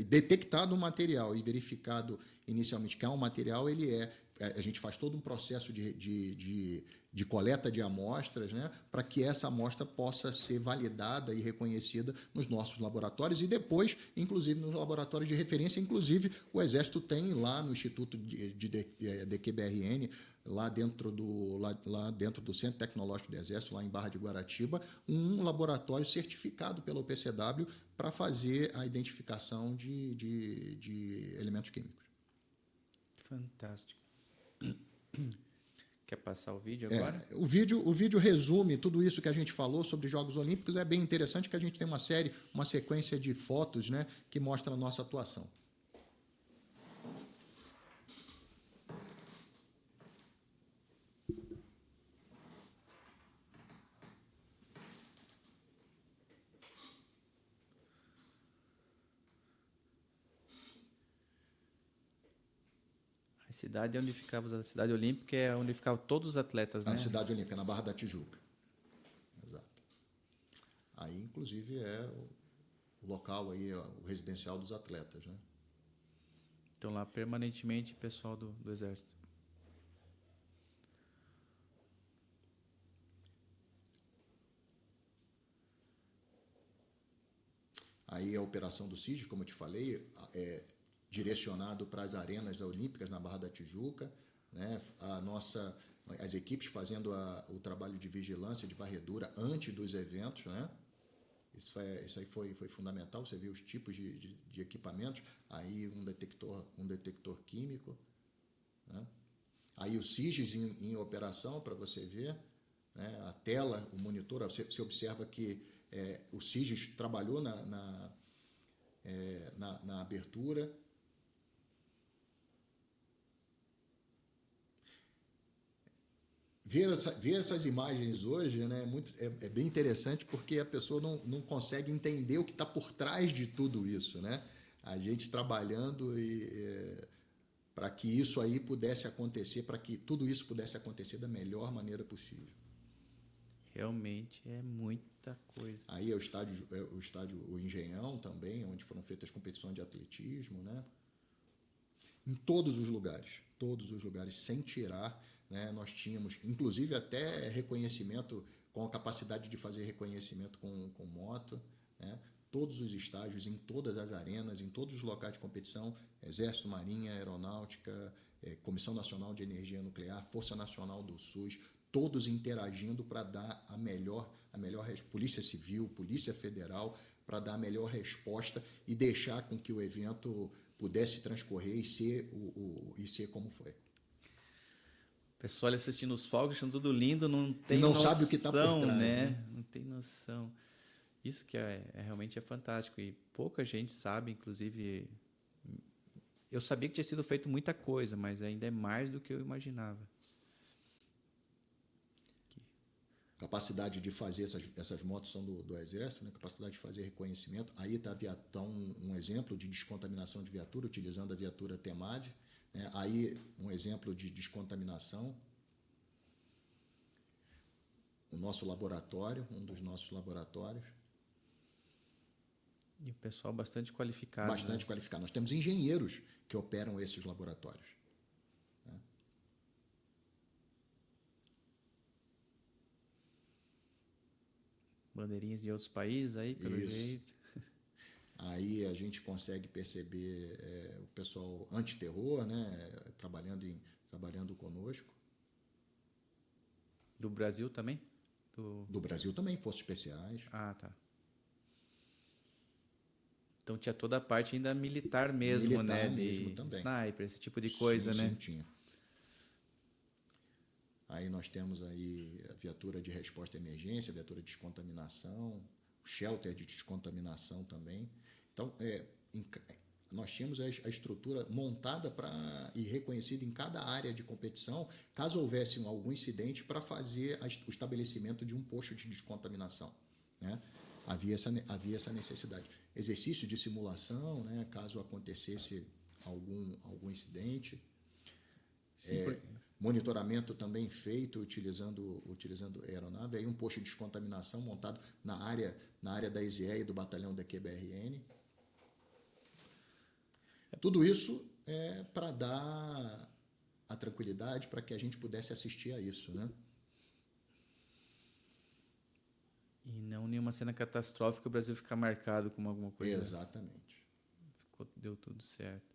detectado o material e verificado inicialmente que há um material, ele é a gente faz todo um processo de coleta de amostras, né, para que essa amostra possa ser validada e reconhecida nos nossos laboratórios e depois, inclusive, nos laboratórios de referência. Inclusive, o Exército tem lá no Instituto de DQBRN, lá dentro do Centro Tecnológico do Exército, lá em Barra de Guaratiba, um laboratório certificado pela UPCW para fazer a identificação de elementos químicos. Fantástico. Quer passar o vídeo agora? O vídeo resume tudo isso que a gente falou sobre Jogos Olímpicos. É bem interessante que a gente tem uma sequência de fotos, né, que mostra a nossa atuação. A cidade onde ficava a cidade olímpica é onde ficavam todos os atletas, né? Na cidade olímpica, na Barra da Tijuca. Exato. Aí, inclusive, é o local aí, o residencial dos atletas, né? Então lá permanentemente pessoal do Exército. Aí a operação do CID, como eu te falei, é direcionado para as arenas olímpicas na Barra da Tijuca, né? As equipes fazendo o trabalho de vigilância, de varredura antes dos eventos, né? Isso aí foi fundamental. Você vê os tipos de equipamentos, aí um detector químico, né? Aí o SIGES em operação, para você ver, né? A tela, o monitor, você observa que o SIGES trabalhou na abertura. Ver essas imagens hoje, né, é bem interessante, porque a pessoa não consegue entender o que está por trás de tudo isso, né? A gente trabalhando para que isso aí pudesse acontecer, para que tudo isso pudesse acontecer da melhor maneira possível. Realmente é muita coisa. Aí é o Engenhão também, onde foram feitas as competições de atletismo, né? Em todos os lugares, sem tirar, né? Nós tínhamos, inclusive, até reconhecimento, com a capacidade de fazer reconhecimento com moto, né? Todos os estágios, em todas as arenas, em todos os locais de competição, Exército, Marinha, Aeronáutica, Comissão Nacional de Energia Nuclear, Força Nacional do SUS, todos interagindo para dar a melhor Polícia Civil, Polícia Federal, para dar a melhor resposta e deixar com que o evento pudesse transcorrer e ser como foi. O pessoal assistindo os fogos, achando tudo lindo, não tem não noção, sabe o que está por trás, né? Não tem noção. Isso que realmente é fantástico e pouca gente sabe, inclusive. Eu sabia que tinha sido feito muita coisa, mas ainda é mais do que eu imaginava. Capacidade de fazer essas motos são do Exército, né? Capacidade de fazer reconhecimento. Aí está um exemplo de descontaminação de viatura, utilizando a viatura TEMAV, né? Aí um exemplo de descontaminação. O nosso laboratório, um dos nossos laboratórios. E o pessoal bastante qualificado. Bastante qualificado. Nós temos engenheiros que operam esses laboratórios. Né? Bandeirinhas de outros países aí, pelo jeito. Aí a gente consegue perceber o pessoal antiterror, né, trabalhando conosco. Do Brasil também? Do Brasil também, Forças Especiais. Ah, tá. Então tinha toda a parte ainda militar mesmo, militar né? Mesmo de também. Sniper, esse tipo de coisa, né? Sim, tinha. Aí nós temos aí a viatura de resposta à emergência, a viatura de descontaminação, o shelter de descontaminação também. Então, nós tínhamos a estrutura montada e reconhecida em cada área de competição, caso houvesse algum incidente, para fazer o estabelecimento de um posto de descontaminação, né? Havia essa necessidade. Exercício de simulação, né, caso acontecesse algum incidente. Sim, Monitoramento também feito utilizando aeronave. Aí um posto de descontaminação montado na área da ISE e do batalhão da QBRN. Tudo isso para dar a tranquilidade para que a gente pudesse assistir a isso, né? E não nenhuma cena catastrófica o Brasil ficar marcado como alguma coisa. Exatamente. Deu tudo certo.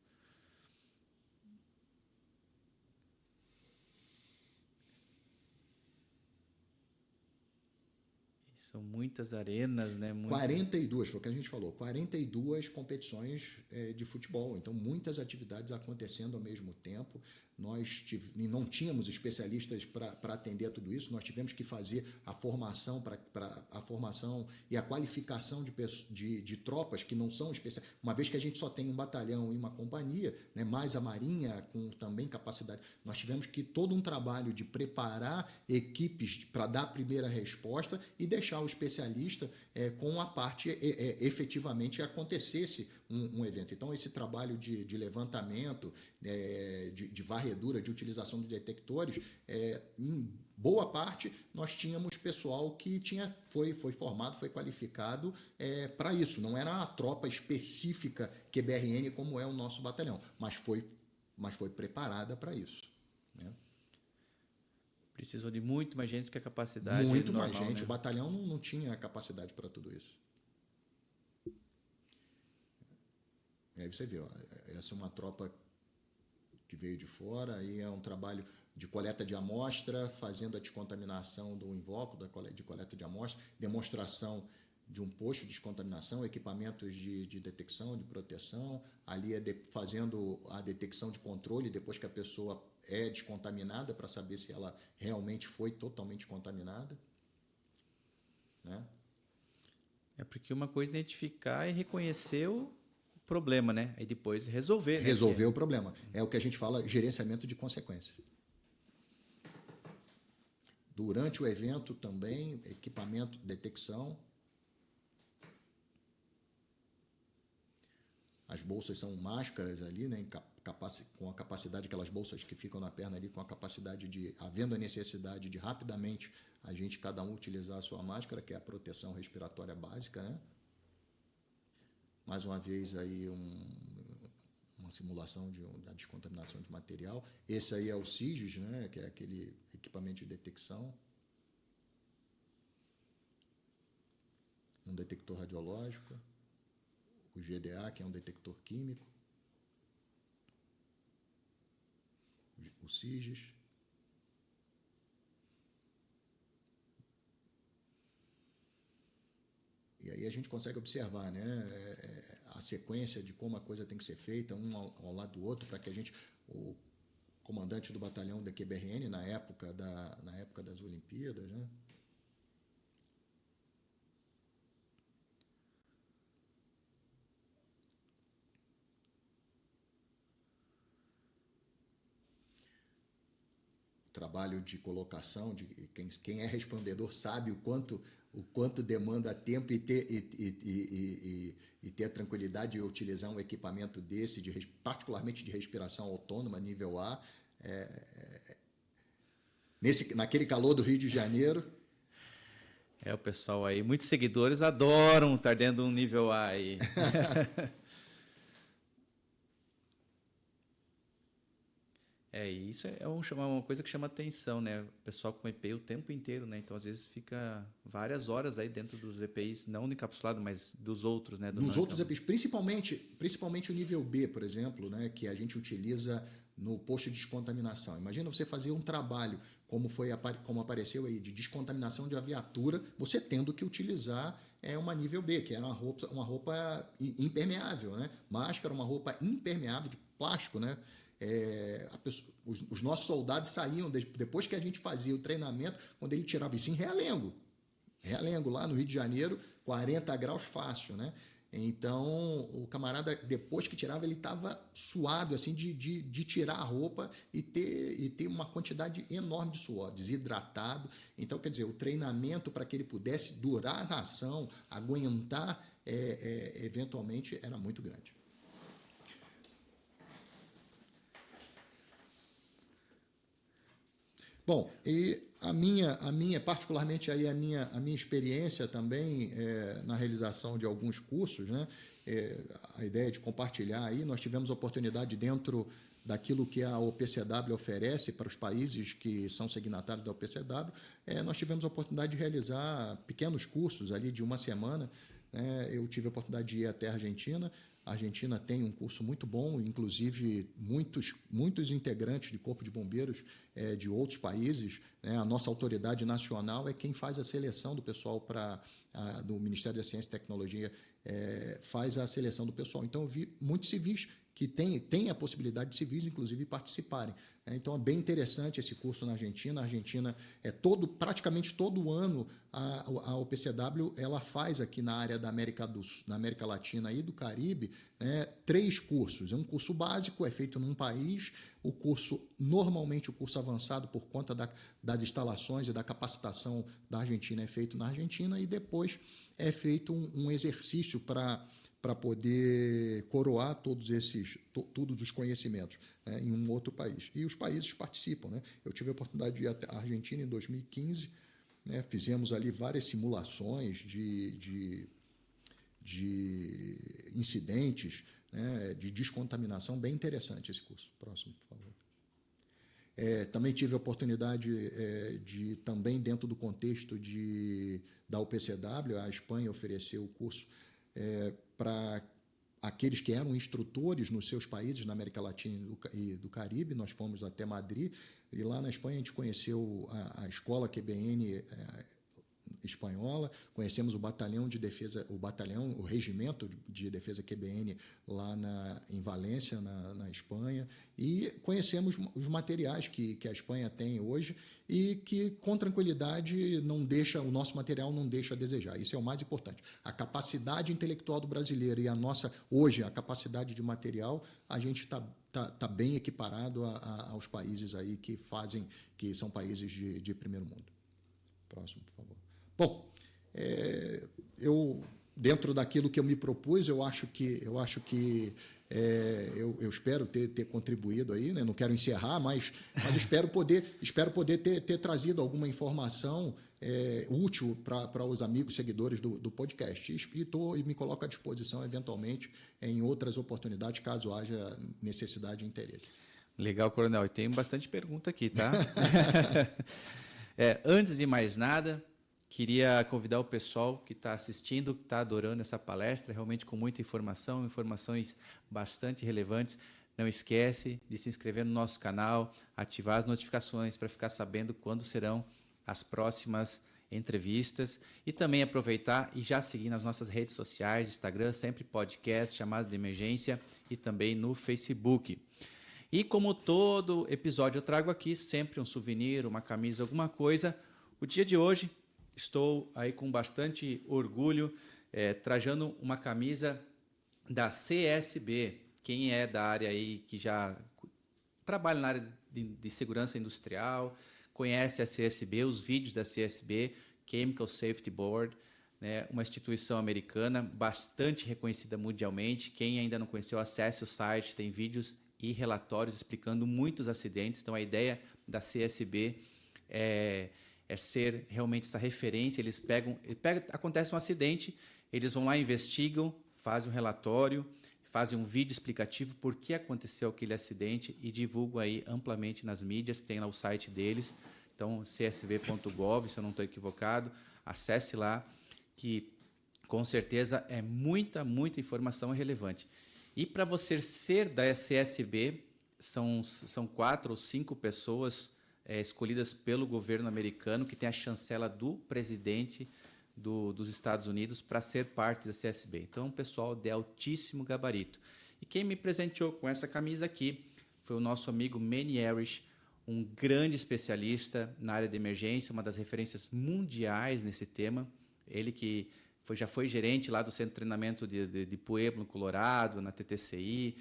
São muitas arenas, né? 42, foi o que a gente falou, 42 competições de futebol. Então, muitas atividades acontecendo ao mesmo tempo. Nós não tínhamos especialistas para atender a tudo isso. Nós tivemos que fazer a formação, a formação e a qualificação de tropas que não são especiais. Uma vez que a gente só tem um batalhão e uma companhia, né, mais a Marinha com também capacidade, nós tivemos que todo um trabalho de preparar equipes para dar a primeira resposta e deixar o especialista com a parte efetivamente acontecesse um evento. Então, esse trabalho de levantamento, de varredura, de utilização de detectores, em boa parte nós tínhamos pessoal que foi formado, foi qualificado para isso. Não era a tropa específica QBRN como é o nosso batalhão, mas foi preparada para isso, né? Precisou de muito mais gente do que a capacidade muito normal, mais gente. Né? O batalhão não tinha capacidade para tudo isso. E aí você vê, ó, essa é uma tropa que veio de fora, aí é um trabalho de coleta de amostra, fazendo a descontaminação do invólucro, de coleta de amostra, demonstração de um posto de descontaminação, equipamentos de detecção, de proteção, ali fazendo a detecção de controle depois que a pessoa é descontaminada, para saber se ela realmente foi totalmente contaminada, né? É porque uma coisa é identificar e reconhecer o problema, né? Aí depois resolver. Resolver o problema. É o que a gente fala, gerenciamento de consequências. Durante o evento também, equipamento, detecção. As bolsas são máscaras ali, né, com a capacidade, aquelas bolsas que ficam na perna ali, com a capacidade de, havendo a necessidade de rapidamente cada um utilizar a sua máscara, que é a proteção respiratória básica, né? Mais uma vez aí uma simulação da descontaminação de material. Esse aí é o SIGES, né, que é aquele equipamento de detecção. Um detector radiológico. O GDA, que é um detector químico, o SIGES. E aí a gente consegue observar, né, a sequência de como a coisa tem que ser feita, um ao lado do outro, para que o comandante do batalhão da QBRN, na época das Olimpíadas, né, trabalho de colocação, de quem é respondedor sabe o quanto demanda tempo e ter a tranquilidade de utilizar um equipamento desse, particularmente de respiração autônoma, nível A, naquele calor do Rio de Janeiro. O pessoal aí, muitos seguidores adoram estar dentro de um nível A aí. Isso é uma coisa que chama atenção, né? O pessoal com EPI o tempo inteiro, né? Então, às vezes, fica várias horas aí dentro dos EPIs, não encapsulado, mas dos outros, né? Nos outros EPIs, principalmente o nível B, por exemplo, né? Que a gente utiliza no posto de descontaminação. Imagina você fazer um trabalho, como apareceu aí, de descontaminação de aviatura, você tendo que utilizar uma nível B, que era uma roupa impermeável, né? Máscara, uma roupa impermeável de plástico, né? Os nossos soldados saíam, depois que a gente fazia o treinamento, quando ele tirava isso em Realengo, lá no Rio de Janeiro, 40 graus fácil, né? Então, o camarada, depois que tirava, ele estava suado, assim, de tirar a roupa e ter uma quantidade enorme de suor, desidratado. Então, quer dizer, o treinamento para que ele pudesse durar a ação, aguentar, eventualmente, era muito grande. Bom, e particularmente aí a minha experiência também na realização de alguns cursos, né? A ideia de compartilhar aí, nós tivemos a oportunidade dentro daquilo que a OPCW oferece para os países que são signatários da OPCW, nós tivemos a oportunidade de realizar pequenos cursos ali de uma semana. Eu tive a oportunidade de ir até a Argentina. A Argentina tem um curso muito bom, inclusive muitos integrantes de Corpo de Bombeiros de outros países. A nossa autoridade nacional é quem faz a seleção do pessoal do Ministério da Ciência e Tecnologia, faz a seleção do pessoal. Então, eu vi muitos civis que têm a possibilidade de civis, inclusive, participarem. Então, é bem interessante esse curso na Argentina. A Argentina, praticamente todo ano, a OPCW ela faz aqui na área da na América Latina e do Caribe 3 cursos. Um curso básico é feito num país, normalmente o curso avançado, por conta das instalações e da capacitação da Argentina, é feito na Argentina, e depois é feito um exercício para poder coroar todos os conhecimentos em um outro país. E os países participam. Eu tive a oportunidade de ir até a Argentina em 2015, fizemos ali várias simulações de incidentes, de descontaminação, bem interessante esse curso. Próximo, por favor. Também tive a oportunidade de, também dentro do contexto da UPCW, a Espanha ofereceu o curso para aqueles que eram instrutores nos seus países, na América Latina e do Caribe. Nós fomos até Madrid, e lá na Espanha a gente conheceu a escola QBN espanhola, conhecemos o batalhão de defesa, o regimento de defesa QBN lá em Valência, na Espanha, e conhecemos os materiais que a Espanha tem hoje e que, com tranquilidade, o nosso material não deixa a desejar. Isso é o mais importante. A capacidade intelectual do brasileiro e hoje, a capacidade de material, a gente está bem equiparado aos países aí que são países de primeiro mundo. Próximo, por favor. Bom, dentro daquilo que eu me propus, eu espero ter contribuído aí, não quero encerrar, mas espero poder ter trazido alguma informação útil para os amigos seguidores do podcast, e me coloco à disposição eventualmente em outras oportunidades, caso haja necessidade e interesse. Legal, Coronel, e tem bastante pergunta aqui, tá? Antes de mais nada, queria convidar o pessoal que está assistindo, que está adorando essa palestra, realmente com muita informações bastante relevantes. Não esquece de se inscrever no nosso canal, ativar as notificações para ficar sabendo quando serão as próximas entrevistas, e também aproveitar e já seguir nas nossas redes sociais, Instagram, sempre podcast, Chamada de Emergência, e também no Facebook. E como todo episódio eu trago aqui sempre um souvenir, uma camisa, alguma coisa. O dia de hoje estou aí com bastante orgulho, trajando uma camisa da CSB. Quem é da área aí que já trabalha na área de segurança industrial, conhece a CSB, os vídeos da CSB, Chemical Safety Board, uma instituição americana bastante reconhecida mundialmente. Quem ainda não conheceu, acesse o site, tem vídeos e relatórios explicando muitos acidentes. Então, a ideia da CSB é ser realmente essa referência. Acontece um acidente, eles vão lá, investigam, fazem um relatório, fazem um vídeo explicativo por que aconteceu aquele acidente e divulgam aí amplamente nas mídias. Tem lá o site deles, então csv.gov, se eu não estou equivocado, acesse lá, que com certeza é muita informação relevante. E para você ser da CSB, são 4 ou 5 pessoas escolhidas pelo governo americano, que tem a chancela do presidente dos Estados Unidos para ser parte da CSB. Então, um pessoal de altíssimo gabarito. E quem me presenteou com essa camisa aqui foi o nosso amigo Manny Arish, um grande especialista na área de emergência, uma das referências mundiais nesse tema. Ele que já foi gerente lá do Centro de Treinamento de Pueblo, no Colorado, na TTCI,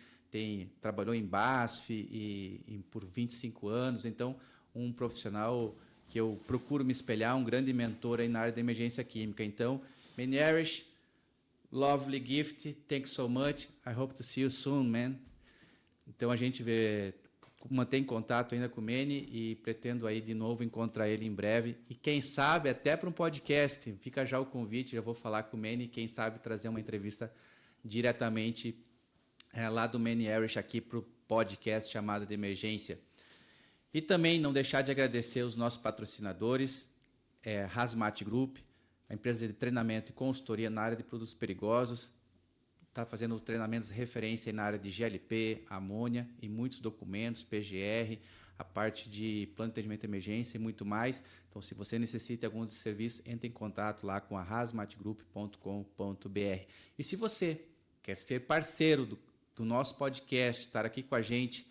trabalhou em BASF por 25 anos. Então, um profissional que eu procuro me espelhar, um grande mentor aí na área da emergência química. Então, Manny Arish, lovely gift, thanks so much, I hope to see you soon, man. Então, a gente mantém contato ainda com o Manny e pretendo aí de novo encontrar ele em breve. E quem sabe até para um podcast, fica já o convite, já vou falar com o Manny, quem sabe trazer uma entrevista diretamente lá do Manny Arish aqui para podcast Chamada de Emergência. E também não deixar de agradecer os nossos patrocinadores, Hazmat Group, a empresa de treinamento e consultoria na área de produtos perigosos, está fazendo treinamentos de referência na área de GLP, amônia e muitos documentos, PGR, a parte de plano de atendimento de emergência e muito mais. Então, se você necessita de algum desses serviços, entre em contato lá com a hazmatgroup.com.br. E se você quer ser parceiro do nosso podcast, estar aqui com a gente,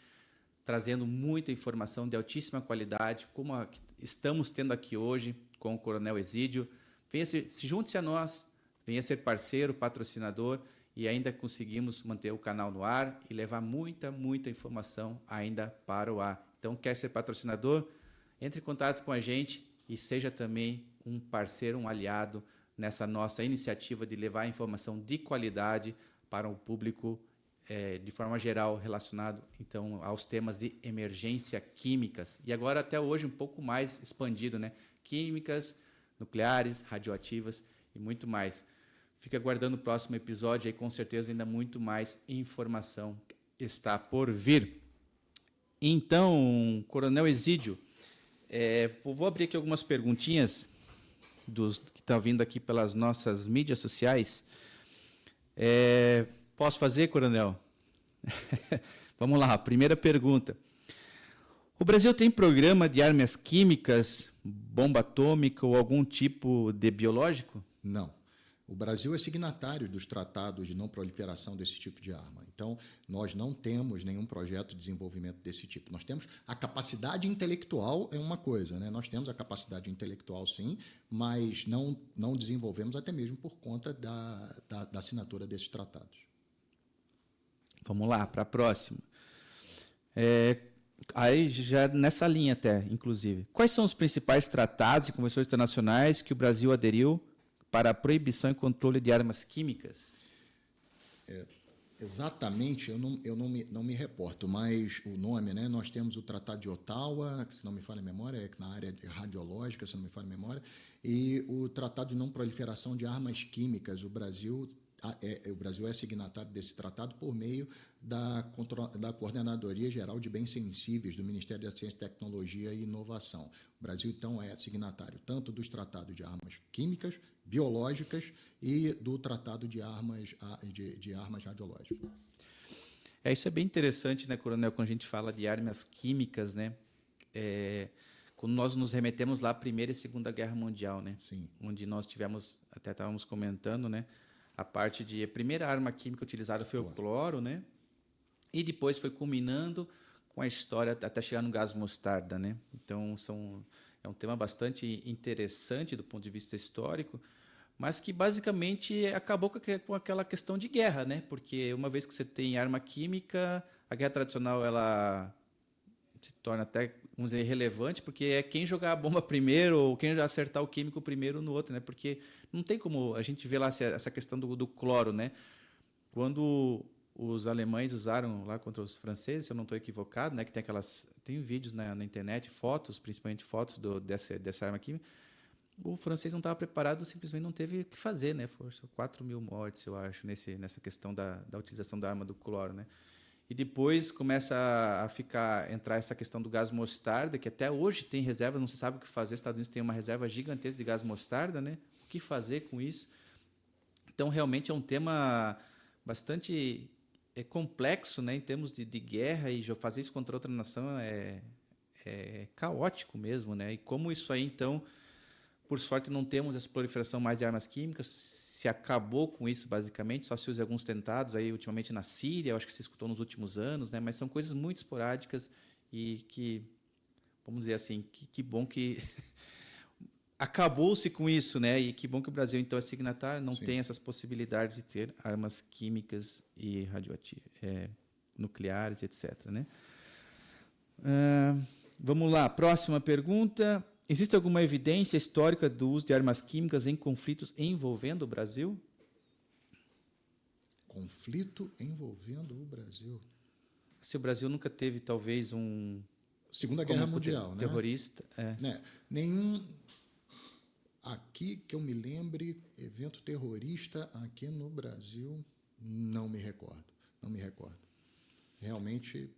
trazendo muita informação de altíssima qualidade, como a que estamos tendo aqui hoje com o Coronel Exídio, se junte-se a nós, venha ser parceiro, patrocinador, e ainda conseguimos manter o canal no ar e levar muita informação ainda para o ar. Então, quer ser patrocinador? Entre em contato com a gente e seja também um parceiro, um aliado nessa nossa iniciativa de levar informação de qualidade para o público de forma geral relacionado então aos temas de emergência químicas. E agora até hoje um pouco mais expandido, né? Químicas, nucleares, radioativas e muito mais. Fica aguardando o próximo episódio, aí com certeza ainda muito mais informação está por vir. Então, Coronel Exídio, vou abrir aqui algumas perguntinhas que estão vindo aqui pelas nossas mídias sociais. Posso fazer, Coronel? Vamos lá, primeira pergunta. O Brasil tem programa de armas químicas, bomba atômica ou algum tipo de biológico? Não. O Brasil é signatário dos tratados de não proliferação desse tipo de arma. Então, nós não temos nenhum projeto de desenvolvimento desse tipo. Nós temos a capacidade intelectual, é uma coisa, né? Nós temos a capacidade intelectual, sim, mas não desenvolvemos até mesmo por conta da assinatura desses tratados. Vamos lá, para a próxima. Aí já nessa linha até, inclusive. Quais são os principais tratados e convenções internacionais que o Brasil aderiu para a proibição e controle de armas químicas? Exatamente, eu não me reporto, mas o nome, né? Nós temos o Tratado de Ottawa, que, se não me falha a memória, é na área radiológica, se não me falha a memória, e o Tratado de Não Proliferação de Armas Químicas. O Brasil é signatário desse tratado por meio da Coordenadoria Geral de Bens Sensíveis do Ministério da Ciência, Tecnologia e Inovação. O Brasil, então, é signatário tanto dos tratados de armas químicas, biológicas e do tratado de armas radiológicas. Isso é bem interessante, né, Coronel, quando a gente fala de armas químicas, né? Quando nós nos remetemos lá à Primeira e Segunda Guerra Mundial, né? Sim. Onde nós até estávamos comentando, né? A parte de a primeira arma química utilizada foi o cloro, né? E depois foi culminando com a história até chegar no gás mostarda, né? Então é um tema bastante interessante do ponto de vista histórico, mas que basicamente acabou com aquela questão de guerra, né? Porque uma vez que você tem arma química, a guerra tradicional ela se torna até, vamos dizer, irrelevante, porque é quem jogar a bomba primeiro ou quem acertar o químico primeiro no outro, né? Porque não tem como a gente ver lá essa questão do cloro, né? Quando os alemães usaram lá contra os franceses, se eu não estou equivocado, né? Que tem vídeos na internet, fotos, principalmente fotos dessa arma química. O francês não estava preparado, simplesmente não teve o que fazer, né? Foram 4.000 mortes, eu acho, nessa questão da utilização da arma do cloro, né? E depois começa a entrar essa questão do gás mostarda, que até hoje tem reservas, não se sabe o que fazer. Os Estados Unidos tem uma reserva gigantesca de gás mostarda, né? O que fazer com isso? Então, realmente é um tema bastante complexo, né? Em termos de guerra, e fazer isso contra outra nação é caótico mesmo, né? E como isso aí, então, por sorte, não temos essa proliferação mais de armas químicas, se acabou com isso, basicamente, só se usa alguns tentados, aí ultimamente na Síria, eu acho que se escutou nos últimos anos, né? Mas são coisas muito esporádicas e que, vamos dizer assim, que bom que acabou-se com isso, né? E que bom que o Brasil, então, é signatário, não tem essas possibilidades de ter armas químicas e radioativas, nucleares, etc., né? Vamos lá, próxima pergunta. Existe alguma evidência histórica do uso de armas químicas em conflitos envolvendo o Brasil? Conflito envolvendo o Brasil? Se o Brasil nunca teve, talvez, Segunda Guerra Mundial, né? Terrorista. Né? Nenhum, aqui que eu me lembre, evento terrorista aqui no Brasil, não me recordo. Realmente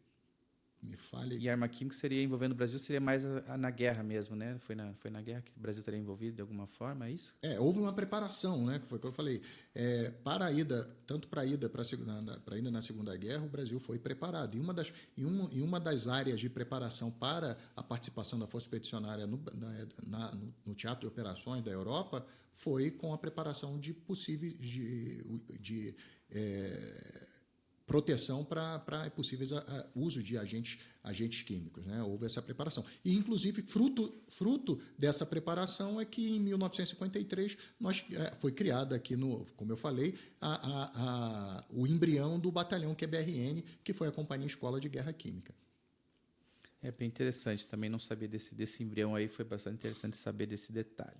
Me fale. E arma química seria envolvendo o Brasil, seria mais na guerra mesmo, né? Foi na guerra que o Brasil estaria envolvido de alguma forma, é isso? Houve uma preparação, né? Que foi o que eu falei. Para a ida, tanto para a ida para ainda na Segunda Guerra, o Brasil foi preparado. E uma das áreas de preparação para a participação da Força Expedicionária no Teatro de Operações da Europa foi com a preparação de possíveis de proteção para possíveis uso de agentes químicos, né? Houve essa preparação. E, inclusive, fruto dessa preparação é que, em 1953, foi criada aqui, como eu falei, o embrião do batalhão QBRN, que foi a Companhia Escola de Guerra Química. É bem interessante. Também não sabia desse embrião aí, foi bastante interessante saber desse detalhe.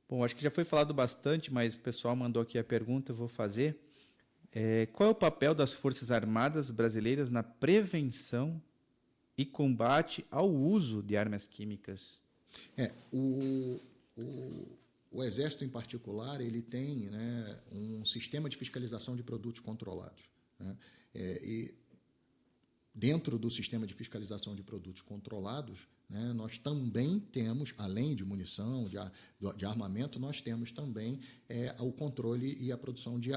Bom, acho que já foi falado bastante, mas o pessoal mandou aqui a pergunta, eu vou fazer. Qual é o papel das Forças Armadas brasileiras na prevenção e combate ao uso de armas químicas? O Exército, em particular, ele tem, né, um sistema de fiscalização de produtos controlados, né? E dentro do sistema de fiscalização de produtos controlados, né, nós também temos, além de munição, de armamento, nós temos também o controle e a produção de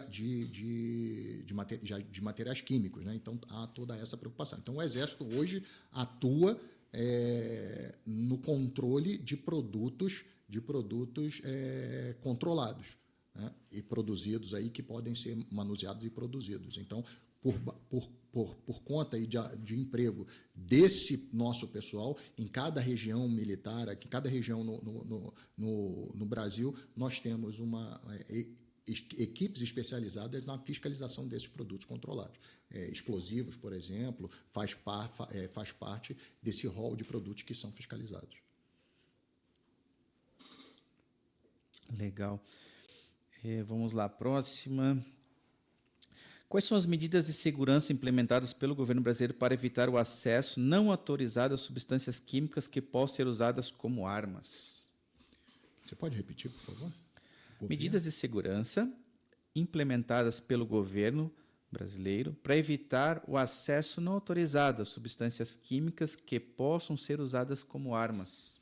materiais químicos, né? Então, há toda essa preocupação. Então, o Exército hoje atua no controle de produtos controlados, né, e produzidos aí, que podem ser manuseados e produzidos. Então, por conta aí de emprego desse nosso pessoal, em cada região militar, aqui, cada região no Brasil, nós temos equipes especializadas na fiscalização desses produtos controlados. Explosivos, por exemplo, faz parte desse rol de produtos que são fiscalizados. Legal. Vamos lá, próxima. Quais são as medidas de segurança implementadas pelo governo brasileiro para evitar o acesso não autorizado a substâncias químicas que possam ser usadas como armas? Você pode repetir, por favor? Medidas de segurança implementadas pelo governo brasileiro para evitar o acesso não autorizado a substâncias químicas que possam ser usadas como armas.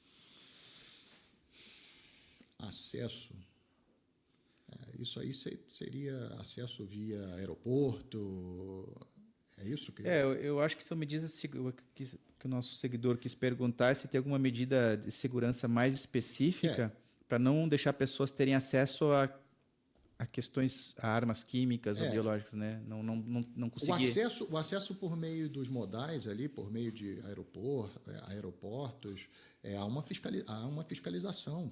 Acesso. Isso aí seria acesso via aeroporto? É isso que... eu acho que são medidas que o nosso seguidor quis perguntar, se tem alguma medida de segurança mais específica para não deixar pessoas terem acesso a questões, a armas químicas ou biológicas, né? Não conseguir... O acesso por meio dos modais ali, por meio de aeroportos, há uma fiscalização,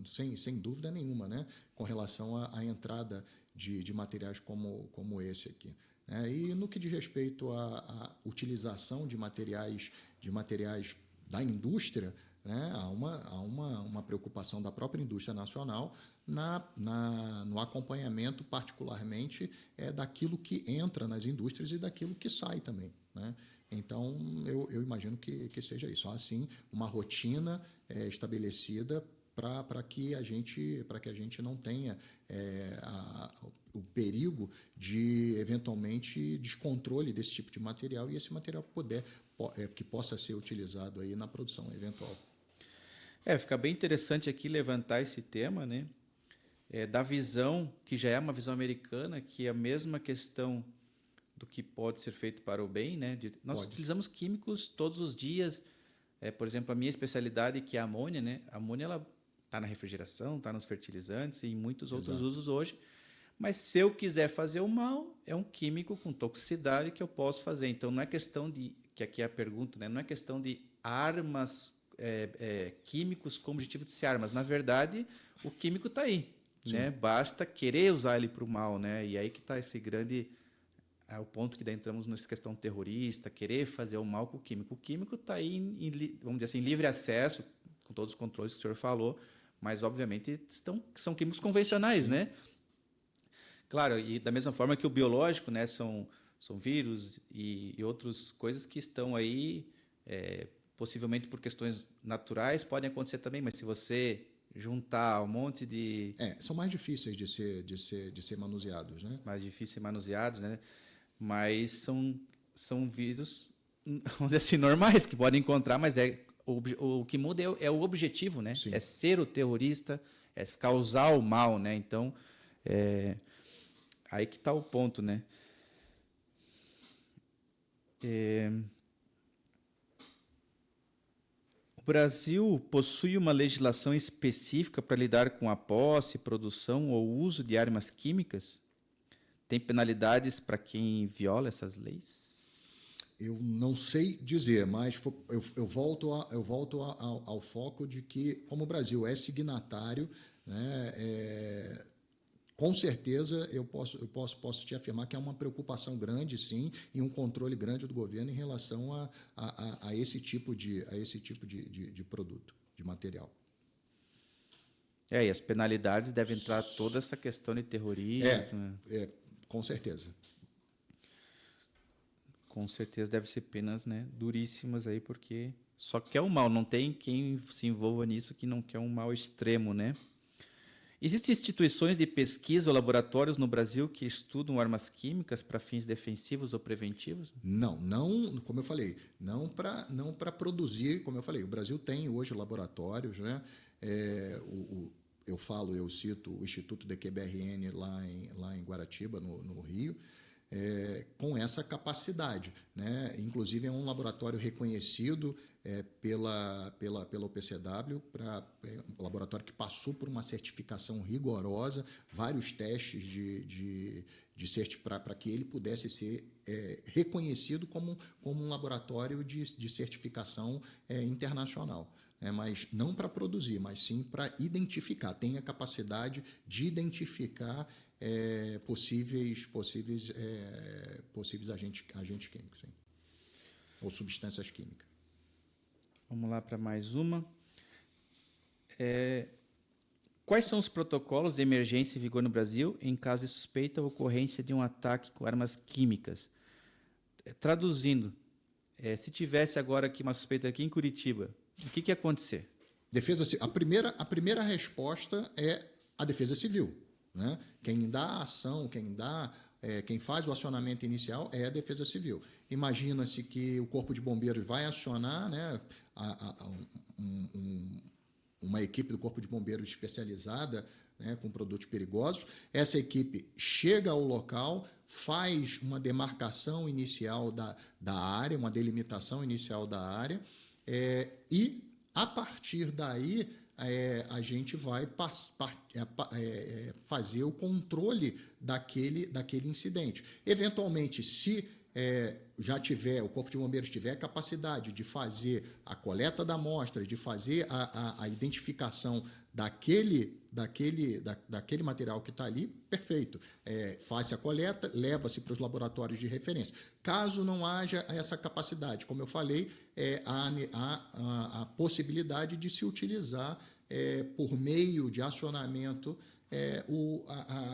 sem dúvida nenhuma, né, com relação à entrada de materiais como esse aqui. E no que diz respeito à utilização de materiais da indústria, né, há uma preocupação da própria indústria nacional no acompanhamento, particularmente, daquilo que entra nas indústrias e daquilo que sai também, né? Então, eu imagino que seja isso. Há, sim, uma rotina estabelecida para que a gente não tenha o perigo de, eventualmente, descontrole desse tipo de material e esse material que possa ser utilizado aí na produção eventual. Fica bem interessante aqui levantar esse tema, né? Da visão, que já é uma visão americana, que é a mesma questão do que pode ser feito para o bem, né? Nós utilizamos químicos todos os dias. Por exemplo, a minha especialidade, que é a amônia, né? A amônia está na refrigeração, está nos fertilizantes e em muitos outros usos hoje. Mas se eu quiser fazer o mal, é um químico com toxicidade que eu posso fazer. Então, não é questão de, que aqui é a pergunta, né? Não é questão de armas, químicos com objetivo de ser armas. Na verdade, o químico está aí, né? Basta querer usar ele para o mal, né? E aí que está esse grande... o ponto que daí entramos nessa questão terrorista, querer fazer o mal com o químico. O químico está aí, vamos dizer assim, livre acesso, com todos os controles que o senhor falou, mas, obviamente, são químicos convencionais, né? Claro, e da mesma forma que o biológico, né, são vírus e outras coisas que estão aí, possivelmente por questões naturais, podem acontecer também, mas se você juntar um monte de São mais difíceis de ser manuseados, né? mais difíceis manuseados, né? Mas são vírus, vamos dizer assim, normais que podem encontrar, mas o que muda é o objetivo, né? Sim. É ser o terrorista, é causar o mal, né? Então, aí que está o ponto, né? O Brasil possui uma legislação específica para lidar com a posse, produção ou uso de armas químicas? Tem penalidades para quem viola essas leis? Eu não sei dizer, mas eu volto ao foco de que, como o Brasil é signatário, né, com certeza eu posso te afirmar que há uma preocupação grande, sim, e um controle grande do governo em relação a esse tipo de produto, de material. E as penalidades devem entrar toda essa questão de terrorismo. Com certeza. Com certeza deve ser penas, né, duríssimas aí, porque só quer o mal. Não tem quem se envolva nisso que não quer um mal extremo, né? Existem instituições de pesquisa ou laboratórios no Brasil que estudam armas químicas para fins defensivos ou preventivos? Não, como eu falei, não para produzir, como eu falei, o Brasil tem hoje laboratórios, né? Eu cito o Instituto de QBRN lá em Guaratiba, no Rio, com essa capacidade, né? Inclusive é um laboratório reconhecido pela OPCW, um laboratório que passou por uma certificação rigorosa, vários testes para que ele pudesse ser reconhecido como um laboratório de certificação internacional. Mas não para produzir, mas sim para identificar, tem a capacidade de identificar possíveis agentes químicos, sim, ou substâncias químicas. Vamos lá para mais uma. Quais são os protocolos de emergência em vigor no Brasil em caso de suspeita ou ocorrência de um ataque com armas químicas? Traduzindo, se tivesse agora aqui uma suspeita aqui em Curitiba, o que ia acontecer? A primeira resposta é a Defesa Civil, né? Quem dá a ação, quem faz o acionamento inicial é a Defesa Civil. Imagina-se que o Corpo de Bombeiros vai acionar, né, uma equipe do Corpo de Bombeiros especializada, né, com produtos perigosos. Essa equipe chega ao local, faz uma demarcação inicial da área, uma delimitação inicial da área, e, a partir daí, a gente vai fazer o controle daquele incidente. Eventualmente, se o Corpo de Bombeiros tiver capacidade de fazer a coleta da amostra, de fazer a identificação daquele material que está ali, perfeito. Faz a coleta, leva-se para os laboratórios de referência. Caso não haja essa capacidade, como eu falei, há a possibilidade de se utilizar, por meio de acionamento,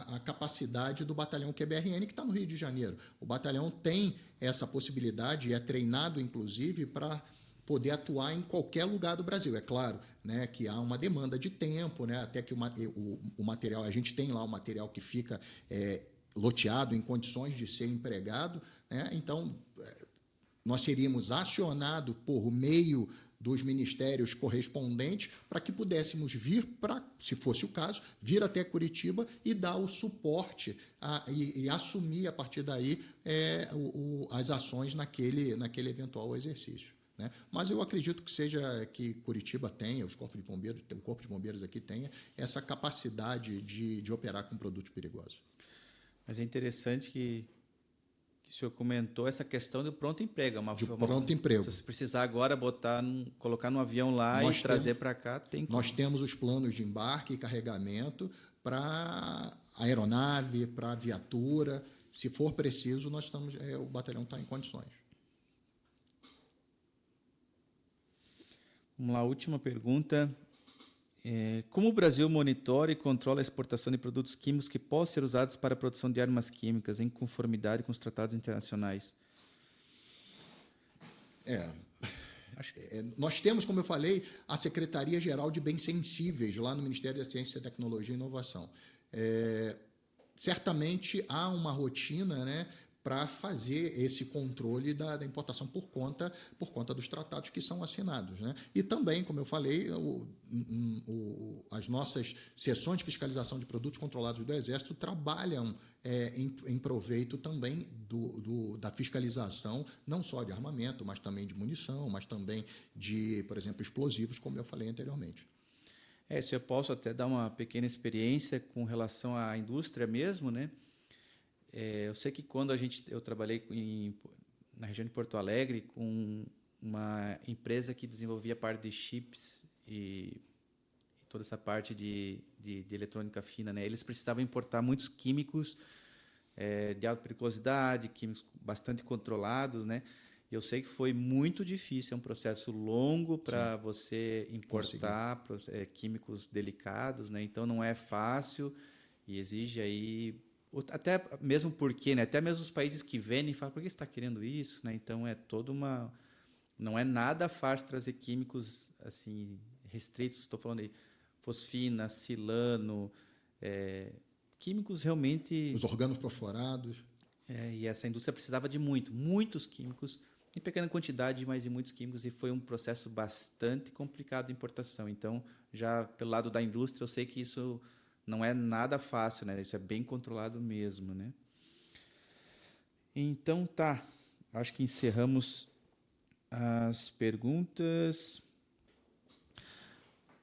a capacidade do batalhão QBRN, que está no Rio de Janeiro. O batalhão tem essa possibilidade e é treinado, inclusive, para poder atuar em qualquer lugar do Brasil. É claro, né, que há uma demanda de tempo, né, até que o material, a gente tem lá o material que fica loteado em condições de ser empregado, né, então nós seríamos acionados por meio dos ministérios correspondentes para que pudéssemos vir, se fosse o caso, vir até Curitiba e dar o suporte e assumir a partir daí as ações naquele eventual exercício, né? Mas eu acredito que Curitiba tenha, o Corpo de Bombeiros aqui tenha essa capacidade de operar com produtos perigosos. Mas é interessante que o senhor comentou essa questão do pronto emprego. Pronto emprego. Se você precisar agora colocar no avião lá e trazer para cá, tem como. Nós temos os planos de embarque e carregamento para aeronave, para viatura. Se for preciso, o batalhão está em condições. Vamos lá, última pergunta. Como o Brasil monitora e controla a exportação de produtos químicos que possam ser usados para a produção de armas químicas em conformidade com os tratados internacionais? Nós temos, como eu falei, a Secretaria-Geral de Bens Sensíveis, lá no Ministério da Ciência, Tecnologia e Inovação. Certamente há uma rotina, né, para fazer esse controle da importação por conta dos tratados que são assinados, né? E também, como eu falei, as nossas seções de fiscalização de produtos controlados do Exército trabalham em proveito também da fiscalização, não só de armamento, mas também de munição, mas também de, por exemplo, explosivos, como eu falei anteriormente. Se eu posso até dar uma pequena experiência com relação à indústria mesmo, né? Eu sei que quando eu trabalhei na região de Porto Alegre com uma empresa que desenvolvia parte de chips e toda essa parte de eletrônica fina, né? Eles precisavam importar muitos químicos de alta periculosidade, químicos bastante controlados, né? E eu sei que foi muito difícil, é um processo longo para você importar químicos delicados, né? Então não é fácil e exige aí até mesmo porque, né? Até mesmo os países que vendem falam, por que você está querendo isso, né? Então é toda uma, não é nada fácil trazer químicos assim restritos. Estou falando de fosfina, silano, químicos realmente. Os organofosforados. E essa indústria precisava de muitos químicos em pequena quantidade, mas em muitos químicos, e foi um processo bastante complicado de importação. Então, já pelo lado da indústria, eu sei que isso não é nada fácil, né? Isso é bem controlado mesmo, né? Então, tá. Acho que encerramos as perguntas.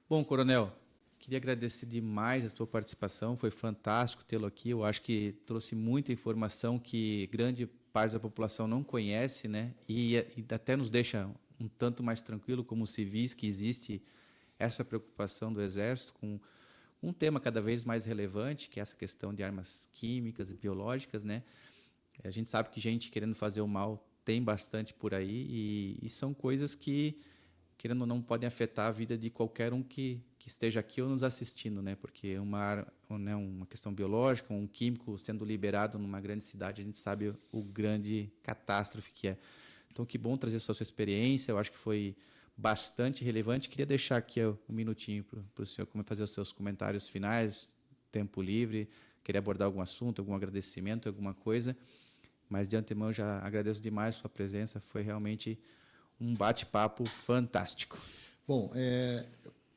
Bom, Coronel, queria agradecer demais a sua participação. Foi fantástico tê-lo aqui. Eu acho que trouxe muita informação que grande parte da população não conhece, né? E até nos deixa um tanto mais tranquilo como civis, que existe essa preocupação do Exército com um tema cada vez mais relevante, que é essa questão de armas químicas e biológicas, né? A gente sabe que gente querendo fazer o mal tem bastante por aí e são coisas que, querendo ou não, podem afetar a vida de qualquer um que esteja aqui ou nos assistindo, né? Porque uma questão biológica, um químico sendo liberado numa grande cidade, a gente sabe o grande catástrofe que é. Então, que bom trazer sua experiência, eu acho que foi bastante relevante. Queria deixar aqui um minutinho para o senhor fazer os seus comentários finais, tempo livre, queria abordar algum assunto, algum agradecimento, alguma coisa, mas de antemão já agradeço demais a sua presença, foi realmente um bate-papo fantástico. Bom,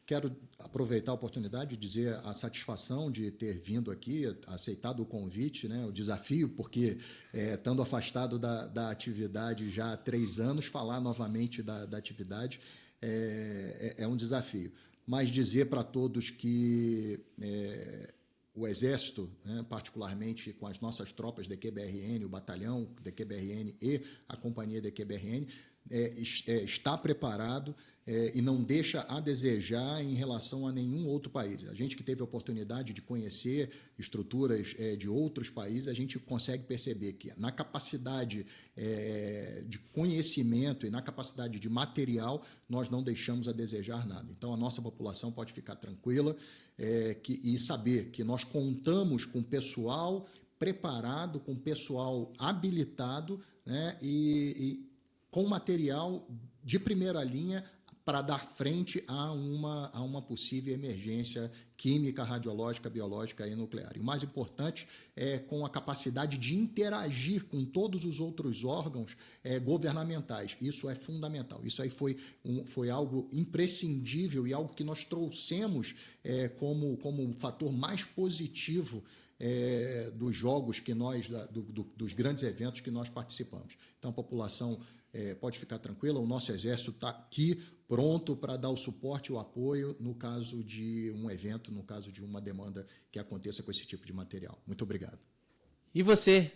quero aproveitar a oportunidade de dizer a satisfação de ter vindo aqui, aceitado o convite, né, o desafio, porque estando afastado da atividade já há 3 anos, falar novamente da atividade é um desafio. Mas dizer para todos que o Exército, né, particularmente com as nossas tropas da QBRN, o batalhão da QBRN e a companhia da QBRN, está preparado e não deixa a desejar em relação a nenhum outro país. A gente que teve a oportunidade de conhecer estruturas de outros países, a gente consegue perceber que na capacidade de conhecimento e na capacidade de material, nós não deixamos a desejar nada. Então, a nossa população pode ficar tranquila e saber que nós contamos com pessoal preparado, com pessoal habilitado, né, e com material de primeira linha para dar frente a uma possível emergência química, radiológica, biológica e nuclear. E o mais importante é com a capacidade de interagir com todos os outros órgãos governamentais. Isso é fundamental. Isso aí foi algo imprescindível e algo que nós trouxemos como um fator mais positivo dos jogos que nós, dos grandes eventos que nós participamos. Então, a população pode ficar tranquila, o nosso Exército está aqui pronto para dar o suporte e o apoio no caso de um evento, no caso de uma demanda que aconteça com esse tipo de material. Muito obrigado. E você,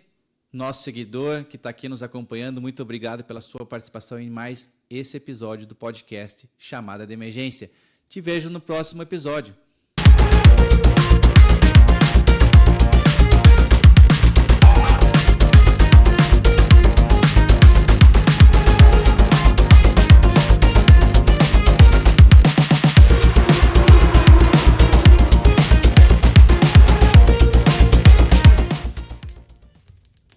nosso seguidor que está aqui nos acompanhando, muito obrigado pela sua participação em mais esse episódio do podcast Chamada de Emergência. Te vejo no próximo episódio.